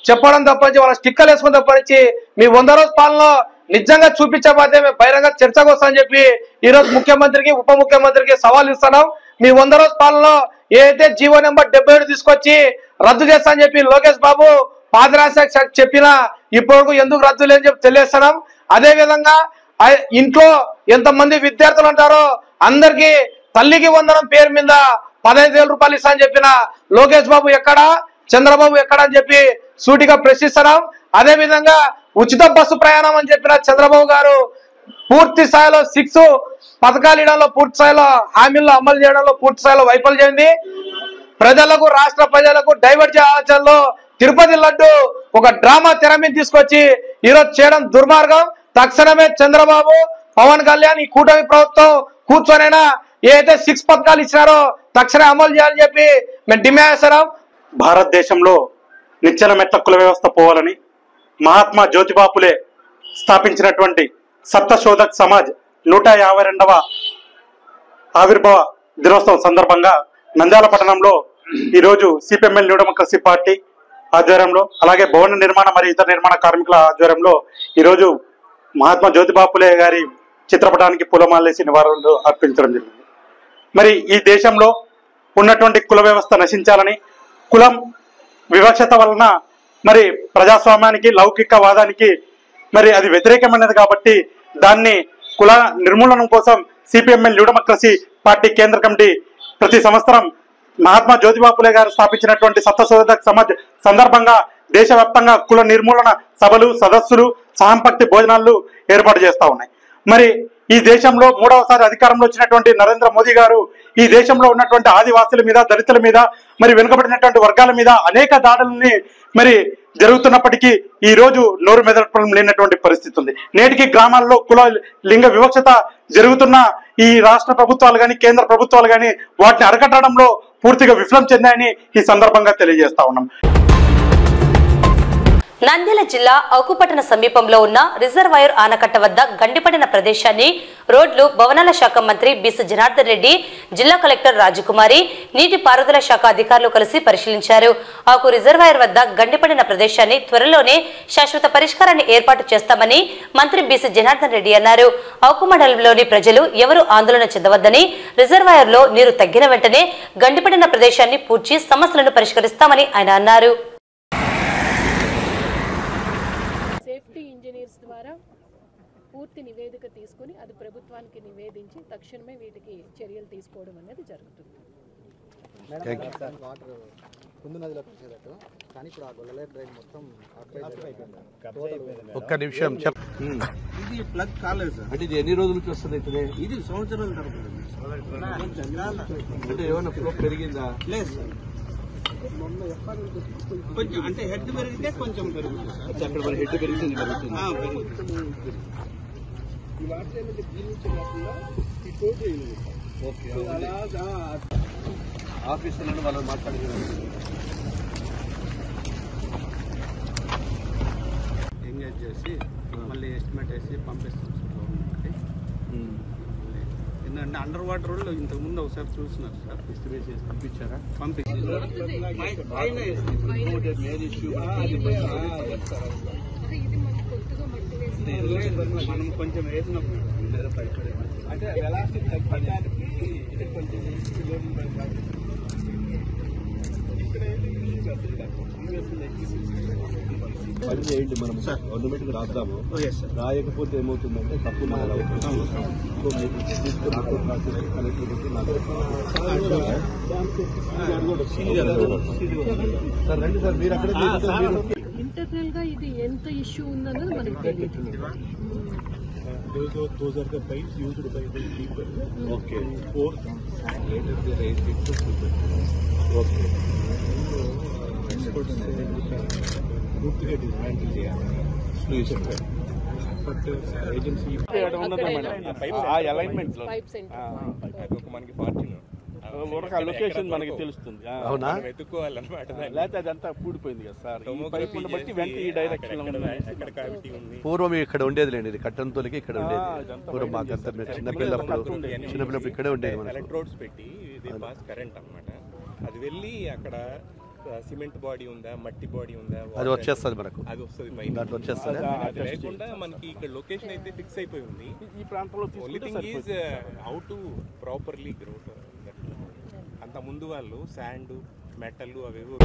చెప్పడం తప్పనిచ్చి, వాళ్ళ స్టిక్కర్లు వేసుకుని తప్పనిచ్చి, మీ 100 రోజు పాలనలో నిజంగా చూపించబోతే మేము బహిరంగ చర్చకు వస్తామని చెప్పి ఈ రోజు ముఖ్యమంత్రికి, ఉప ముఖ్యమంత్రికి సవాల్ ఇస్తున్నాం. మీ 100 రోజు పాలనలో ఏదైతే జీవో నెంబర్ 77 తీసుకొచ్చి రద్దు చేస్తా అని చెప్పి లోకేష్ బాబు పాదయాత్ర చెప్పినా ఇప్పటివరకు ఎందుకు రద్దు లేదని చెప్పి తెలియజేస్తున్నాం. అదే విధంగా ఇంట్లో ఎంతమంది విద్యార్థులు ఉంటారో అందరికి తల్లికి వందనం పేరు మీద 15,000 రూపాయలు ఇస్తా అని చెప్పిన లోకేష్ బాబు ఎక్కడా, చంద్రబాబు ఎక్కడా అని చెప్పి సూటిగా ప్రశ్నిస్తున్నాం. అదే విధంగా ఉచిత బస్సు ప్రయాణం అని చెప్పిన చంద్రబాబు గారు పూర్తి స్థాయిలో 6 పథకాలు ఇవ్వడంలో, పూర్తి స్థాయిలో హామీల్లో అమలు చేయడంలో పూర్తి స్థాయిలో వైఫల్యమైంది. ప్రజలకు, రాష్ట్ర ప్రజలకు డైవర్ట్ చేసే ఆలోచనలో తిరుపతి లడ్డు ఒక డ్రామా తెర మీద తీసుకొచ్చి ఈరోజు చేయడం దుర్మార్గం. తక్షణమే చంద్రబాబు, పవన్ కళ్యాణ్, ఈ కూటమి ప్రభుత్వం కూర్చొనైనా ఏదైతే 6 పథకాలు ఇచ్చినారో తక్షణమే అమలు చేయాలని చెప్పి మేము డిమాండ్ చేస్తున్నాం. భారతదేశంలో నిచ్చెన మెట్ల కుల వ్యవస్థ పోవాలని మహాత్మా జ్యోతిబా పూలే స్థాపించినటువంటి సత్యశోధక్ సమాజ్ 152వ ఆవిర్భావ దినోత్సవం సందర్భంగా నంద్యాల పట్టణంలో ఈరోజు సిపిఎంఎల్ న్యూ డెమోక్రసీ పార్టీ ఆధ్వర్యంలో, అలాగే భవన నిర్మాణ మరియు ఇతర నిర్మాణ కార్మికుల ఆధ్వర్యంలో ఈరోజు మహాత్మా జ్యోతిబా పూలే గారి చిత్రపటానికి పూలమాలేసి నివారణలు అర్పించడం జరిగింది. మరి ఈ దేశంలో ఉన్నటువంటి కుల వ్యవస్థ నశించాలని, కులం వివక్షత వలన మరి ప్రజాస్వామ్యానికి, లౌకికవాదానికి మరి అది వ్యతిరేకమైనది కాబట్టి దాన్ని కుల నిర్మూలన కోసం సిపిఎంఎల్ న్యూ డెమోక్రసీ పార్టీ కేంద్ర కమిటీ ప్రతి సంవత్సరం మహాత్మా జ్యోతిబా పూలే గారు స్థాపించినటువంటి సత్యశోధక్ సమాజ్ సందర్భంగా దేశవ్యాప్తంగా కుల నిర్మూలన సభలు, సదస్సులు, సహంపక్తి భోజనాలు ఏర్పాటు చేస్తా ఉన్నాయి. మరి ఈ దేశంలో 3వసారి అధికారంలో వచ్చినటువంటి నరేంద్ర మోదీ గారు ఈ దేశంలో ఉన్నటువంటి ఆదివాసుల మీద, దళితుల మీద, మరి వెనుకబడినటువంటి వర్గాల మీద అనేక దాడులని మరి జరుగుతున్నప్పటికీ ఈ రోజు నోరు మెదపడం లేనటువంటి పరిస్థితి ఉంది. నేటికి గ్రామాల్లో కుల, లింగ వివక్షత జరుగుతున్న ఈ రాష్ట్ర ప్రభుత్వాలు కానీ, కేంద్ర ప్రభుత్వాలు కానీ వాటిని అరికట్టడంలో పూర్తిగా విఫలం చెందాయని ఈ సందర్భంగా తెలియజేస్తా ఉన్నాం. నంద్యాల జిల్లా అవుకుపట్టణ సమీపంలో ఉన్న రిజర్వాయర్ ఆనకట్ట వద్ద గండిపడిన ప్రదేశాన్ని రోడ్లు భవనాల శాఖ మంత్రి బిసి జనార్దన్ రెడ్డి, జిల్లా కలెక్టర్ రాజకుమారి, నీటిపారుదల శాఖ అధికారులు కలిసి పరిశీలించారు. ఆకు రిజర్వాయర్ వద్ద గండిపడిన ప్రదేశాన్ని త్వరలోనే శాశ్వత పరిష్కారాన్ని ఏర్పాటు చేస్తామని మంత్రి బిసి జనార్దన్ రెడ్డి అన్నారు. ఆకు మండలంలోని ప్రజలు ఎవరూ ఆందోళన చెందవద్దని, రిజర్వాయర్లో నీరు తగ్గిన వెంటనే గండిపడిన ప్రదేశాన్ని పూడ్చి సమస్యలను పరిష్కరిస్తామని ఆయన అన్నారు. సేఫ్టీ ఇంజనీర్స్ ద్వారా పూర్తి నివేదిక తీసుకుని అది ప్రభుత్వానికి నివేదించి తక్షణమే వీటికి చర్యలు తీసుకోవడం అనేది జరుగుతుంది. ఒక్క నిమిషం ఇది ప్లగ్ కాలేదు సార్. అంటే ఇది ఎన్ని రోజుల నుంచి వస్తుంది? ఇది సంవత్సరాల తరపున. అంటే ఏమైనా ఫ్లో పెరిగిందా? లేదు సార్, కొంచెం అంటే హెడ్ పెరిగితే కొంచెం పెరుగుతుంది. అక్కడ మరి హెడ్ పెరిగితే పెరుగుతుంది. ఈ వాటర్ ఏమంటే దీని నుంచి కాకుండా ఈ టోటల్ ఓకే ఆఫీసులను వాళ్ళని మాట్లాడుతున్నారు. ఎంగేజ్ చేసి మళ్ళీ ఎస్టిమేట్ వేసి పంపిస్తాం సార్ గవర్నమెంట్కి. ఎందుకంటే అండర్ వాటర్ రోడ్లు ఇంతకుముందు ఒకసారి చూస్తున్నారు సార్. ఎస్టిమేట్ చేసి పంపించారా? పంపించారు. మనం కొంచెం వేసినప్పుడు అంటే వెలాసిటీ తగ్గడానికి ఇది కొంచెం పని చేయండి. మనం గవర్నమెంట్ కి రాద్దాము. రాయకపోతే ఏమవుతుందంటే తప్పు మనం అవుతుంది. సో మీరు తీసుకుని సార్ రండి సార్, మీరు అక్కడ ఇంటర్నల్ గా ఇది ఎంత ఇష్యూ ఉందన్నది మనకి తెలియదు. Those are the pipes used by the people. Okay. Or later they raised it to people. Okay. పూర్తిగా డిస్మాంటిల్ చేయాలి. బట్ ఏజెన్సీ ఆ అలైన్మెంట్ లో మనకి ఫార్టీలో ఒక లొకేషన్ మనకి తెలుస్తుంది. అవునా? లేకపోతే అదంతా కూడిపోయింది కదా సార్. ఈ పైప్ బట్టి వెంట ఈ డైరెక్షన్ పూర్వం ఇక్కడ ఉండేది లేండి. ఇది కట్టంతోలికి ఇక్కడ ఉండేది. పూర్వం మాకంతా చిన్నపిల్లప్పుడు ఇక్కడే ఉండేది. ఎలక్ట్రోడ్స్ పెట్టి కరెంట్ అన్నమాట. అది వెళ్ళి అక్కడ సిమెంట్ బాడీ ఉందా, మట్టి బాడీ ఉందా, అది వచ్చేస్తుంది మనకు. అది వస్తుంది దాంట్లో వచ్చేస్తుంది. లేకుండా మనకి ఇక్కడ లొకేషన్ అయితే ఫిక్స్ అయిపోయి ఉంది. ఈ ప్రాంతంలో only thing is how to properly grow. అంత ముందు వాళ్ళు శాండ్, మెటల్ అవేవో.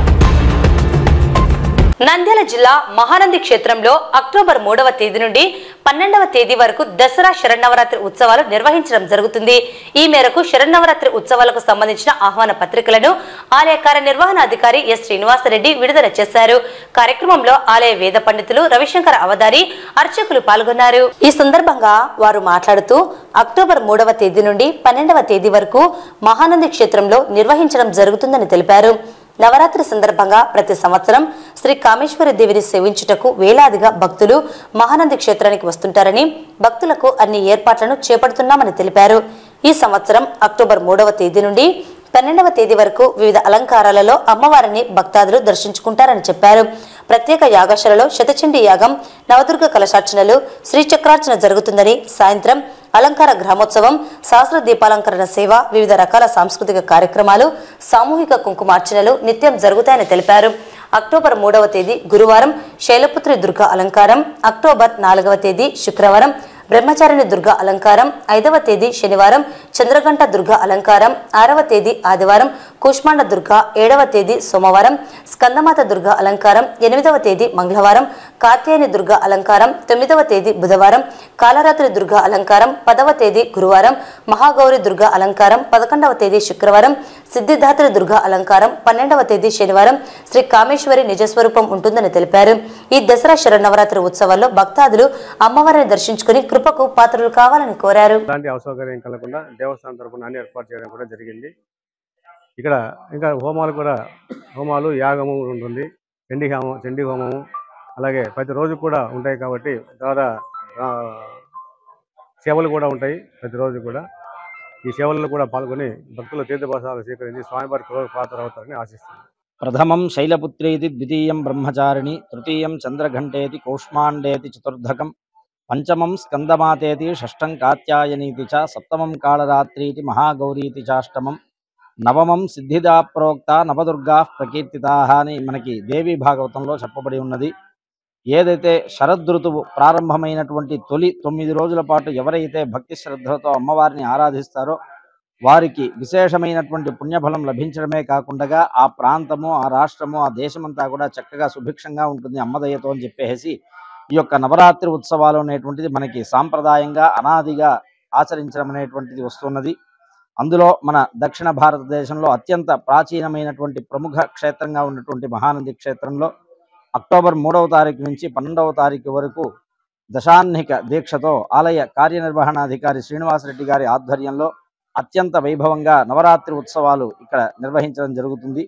నంద్యాల జిల్లా మహానంది క్షేత్రంలో అక్టోబర్ 3వ తేదీ నుండి 12వ తేదీ వరకు దసరా శరన్నవరాత్రి ఉత్సవాలు నిర్వహించడం జరుగుతుంది. ఈ మేరకు శరన్నవరాత్రి ఉత్సవాలకు సంబంధించిన ఆహ్వాన పత్రికలను ఆలయ కార్యనిర్వహణాధికారి ఎస్ శ్రీనివాసరెడ్డి విడుదల చేశారు. కార్యక్రమంలో ఆలయ వేద పండితులు రవిశంకర అవధారి, అర్చకులు పాల్గొన్నారు. ఈ సందర్భంగా వారు మాట్లాడుతూ అక్టోబర్ 3వ తేదీ నుండి 12వ తేదీ వరకు మహానంది క్షేత్రంలో నిర్వహించడం జరుగుతుందని తెలిపారు. నవరాత్రి సందర్భంగా ప్రతి సంవత్సరం శ్రీ కామేశ్వరి దేవిని సేవించుటకు వేలాదిగా భక్తులు మహానంది క్షేత్రానికి వస్తుంటారని, భక్తులకు అన్ని ఏర్పాట్లను చేపడుతున్నామని తెలిపారు. ఈ సంవత్సరం అక్టోబర్ 3వ తేదీ నుండి 12వ తేదీ వరకు వివిధ అలంకారాలలో అమ్మవారిని భక్తాదులు దర్శించుకుంటారని చెప్పారు. ప్రత్యేక యాగశాలలో శతచండీ యాగం, నవదుర్గ కలశార్చనలు, శ్రీచక్రార్చన జరుగుతుందని, సాయంత్రం అలంకార గ్రామోత్సవం, సహస్ర దీపాలంకరణ సేవ, వివిధ రకాల సాంస్కృతిక కార్యక్రమాలు, సామూహిక కుంకుమార్చనలు నిత్యం జరుగుతాయని తెలిపారు. అక్టోబర్ 3వ తేదీ గురువారం శైలపుత్రి దుర్గా అలంకారం, అక్టోబర్ 4వ తేదీ శుక్రవారం బ్రహ్మచారిణి దుర్గా అలంకారం, 5వ తేదీ శనివారం చంద్రగంట దుర్గా అలంకారం, 6వ తేదీ ఆదివారం కూష్మాండ దుర్గా, 7వ తేదీ సోమవారం స్కందమాత దుర్గా అలంకారం, 8వ తేదీ మంగళవారం కాత్యాయని దుర్గా అలంకారం, 9వ తేదీ బుధవారం కాలరాత్రి దుర్గా అలంకారం, 10వ తేదీ గురువారం మహాగౌరి దుర్గా అలంకారం, 11వ తేదీ శుక్రవారం సిద్ధిదాత్రి దుర్గా అలంకారం, 12వ తేదీ శనివారం శ్రీ కామేశ్వరి నిజస్వరూపం ఉంటుందని తెలిపారు. ఈ దసరా శరన్నవరాత్రి ఉత్సవాల్లో భక్తాదులు అమ్మవారిని దర్శించుకుని కృపకు పాత్రలు కావాలని కోరారు. ఇలాంటి అసౌకర్యం కలగకుండా దేవస్థానం తరపున అన్ని ఏర్పాటు చేయడం కూడా జరిగింది. ఇక్కడ ఇంకా హోమాలు యాగము ఉంటుంది, చండీ హోమము అలాగే ప్రతిరోజు కూడా ఉంటాయి. కాబట్టి సేవలు కూడా ఉంటాయి ప్రతిరోజు కూడా. ఈ సేవల్లో కూడా పాల్గొని భక్తుల తీర్థప్రసాదాలు స్వీకరించి స్వామివారి కృపకు పాత్ర అవుతారని ఆశిస్తున్నాను. ప్రథమం శైలపుత్రేతి, ద్వితీయం బ్రహ్మచారిణి, తృతీయం చంద్రఘంటేతి, కూష్మాండేతి, చతుర్థకం పంచమం స్కందమాతేతి షష్టం కాత్యాయనీతి చ సప్తమం కాళరాత్రీతి మహాగౌరీతి చాష్టమం నవమం సిద్ధిదా ప్రోక్త నవదుర్గా ప్రకీర్తితాః అని మనకి దేవి భాగవతంలో చెప్పబడి ఉన్నది. ఏదైతే శరదృతువు ప్రారంభమైనటువంటి తొలి 9 రోజుల పాటు ఎవరైతే భక్తి శ్రద్ధలతో అమ్మవారిని ఆరాధిస్తారో వారికి విశేషమైనటువంటి పుణ్యఫలం లభించడమే కాకుండా ఆ ప్రాంతము, ఆ రాష్ట్రము, ఆ దేశమంతా కూడా చక్కగా సుభిక్షంగా ఉంటుంది అమ్మదయ్యతో అని చెప్పేసి ఈ యొక్క నవరాత్రి ఉత్సవాలు అనేటువంటిది మనకి సాంప్రదాయంగా అనాదిగా ఆచరించడం అనేటువంటిది వస్తున్నది. అందులో మన దక్షిణ భారతదేశంలో అత్యంత ప్రాచీనమైనటువంటి ప్రముఖ క్షేత్రంగా ఉన్నటువంటి మహానంది క్షేత్రంలో అక్టోబర్ 3వ తారీఖు నుంచి 12వ తారీఖు వరకు దశాహ్నిక దీక్షతో ఆలయ కార్యనిర్వహణాధికారి శ్రీనివాసరెడ్డి గారి ఆధ్వర్యంలో అత్యంత వైభవంగా నవరాత్రి ఉత్సవాలు ఇక్కడ నిర్వహించడం జరుగుతుంది.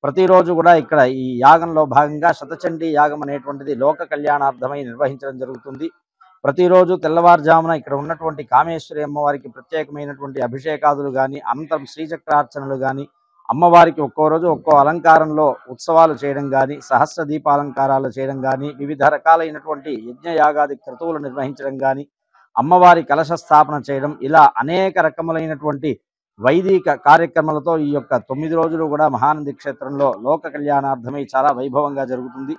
ప్రతిరోజు కూడా ఇక్కడ ఈ యాగంలో భాగంగా శతచండీ యాగం అనేటువంటిది లోక కళ్యాణార్థమై నిర్వహించడం జరుగుతుంది. ప్రతిరోజు తెల్లవారుజామున ఇక్కడ ఉన్నటువంటి కామేశ్వరి అమ్మవారికి ప్రత్యేకమైనటువంటి అభిషేకాదులు కానీ, అనంతరం శ్రీచక్రార్చనలు కానీ, అమ్మవారికి ఒక్కో రోజు ఒక్కో అలంకారంలో ఉత్సవాలు చేయడం కానీ, సహస్ర దీపాలంకారాలు చేయడం కానీ, వివిధ రకాలైనటువంటి యజ్ఞయాగాది క్రతువులు నిర్వహించడం కానీ, అమ్మవారి కలశ స్థాపన చేయడం, ఇలా అనేక రకములైనటువంటి వైదిక కార్యక్రమాలతో ఈ యొక్క 9 రోజులు కూడా మహానంది క్షేత్రంలో లోక కళ్యాణార్థమై చాలా వైభవంగా జరుగుతుంది.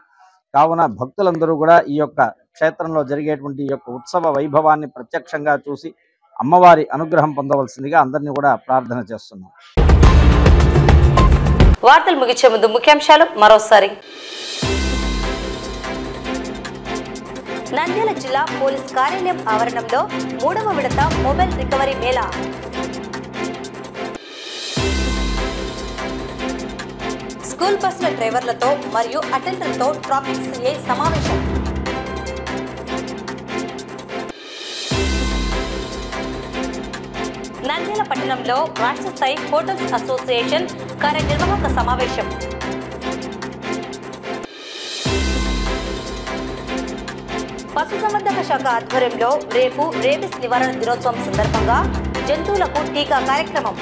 కావున భక్తులందరూ కూడా ఈ యొక్క క్షేత్రంలో జరిగేటువంటి ఈ యొక్క ఉత్సవ వైభవాన్ని ప్రత్యక్షంగా చూసి అమ్మవారి అనుగ్రహం పొందవలసిందిగా అందరినీ కూడా ప్రార్థన చేస్తున్నాం. వార్తలు ముగించే ముందు ముఖ్యాంశాలు మరోసారి. నంద్యాల జిల్లా పోలీస్ కార్యాలయం ఆవరణంలో 3వ విడత మొబైల్ రికవరీ మేళా. స్కూల్ బస్సుల డ్రైవర్లతో మరియు అటెండర్లతో ట్రాఫిక్ సిఐ సమావేశం. నంద్యాల పట్టణంలో రాష్ట్ర స్థాయి హోటల్స్ అసోసియేషన్ కార్యనిర్వాహక సమావేశం. పశుసంవర్ధక శాఖ ఆధ్వర్యంలో రేపు రేబిస్ నివారణ దినోత్సవం సందర్భంగా జంతువులకు టీకా కార్యక్రమం.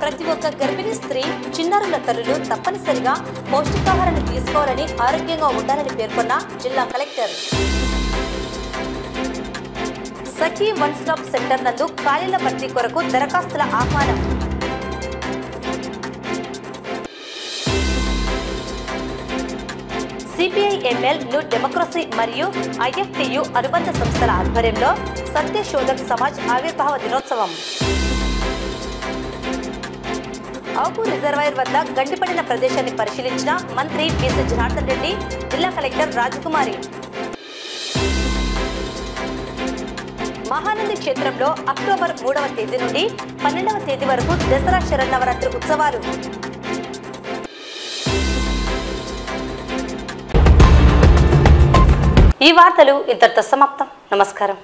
ప్రతి ఒక్క గర్భిణీ స్త్రీ, చిన్నారుల తల్లులు తప్పనిసరిగా పౌష్టికాహారాన్ని తీసుకోవాలని, ఆరోగ్యంగా ఉండాలని పేర్కొన్న జిల్లా కలెక్టర్. సఖీ వన్ స్టాప్ సెంటర్ నందు ఖాళీల భర్తీ కొరకు దరఖాస్తుల ఆహ్వానం. సిపిఐ-ఎంఎల్ న్యూ డెమోక్రసీ మరియు ఐఎఫ్టియు అనుబంధ సంస్థల ఆధ్వర్యంలో సత్యశోధక్ సమాజ్ ఆవిర్భావ దినోత్సవం. ఆకు రిజర్వాయర్ వద్ద గండిపడిన ప్రదేశాన్ని పరిశీలించిన మంత్రి బీసీ జనార్దన్ రెడ్డి, జిల్లా కలెక్టర్ రాజకుమారి. మహానంది క్షేత్రంలో అక్టోబర్ 3వ తేదీ నుండి 12వ తేదీ వరకు దసరా శరన్నవరాత్రి ఉత్సవాలు. ఈ వార్తలు ఇంతటితో సమాప్తం. నమస్కారం.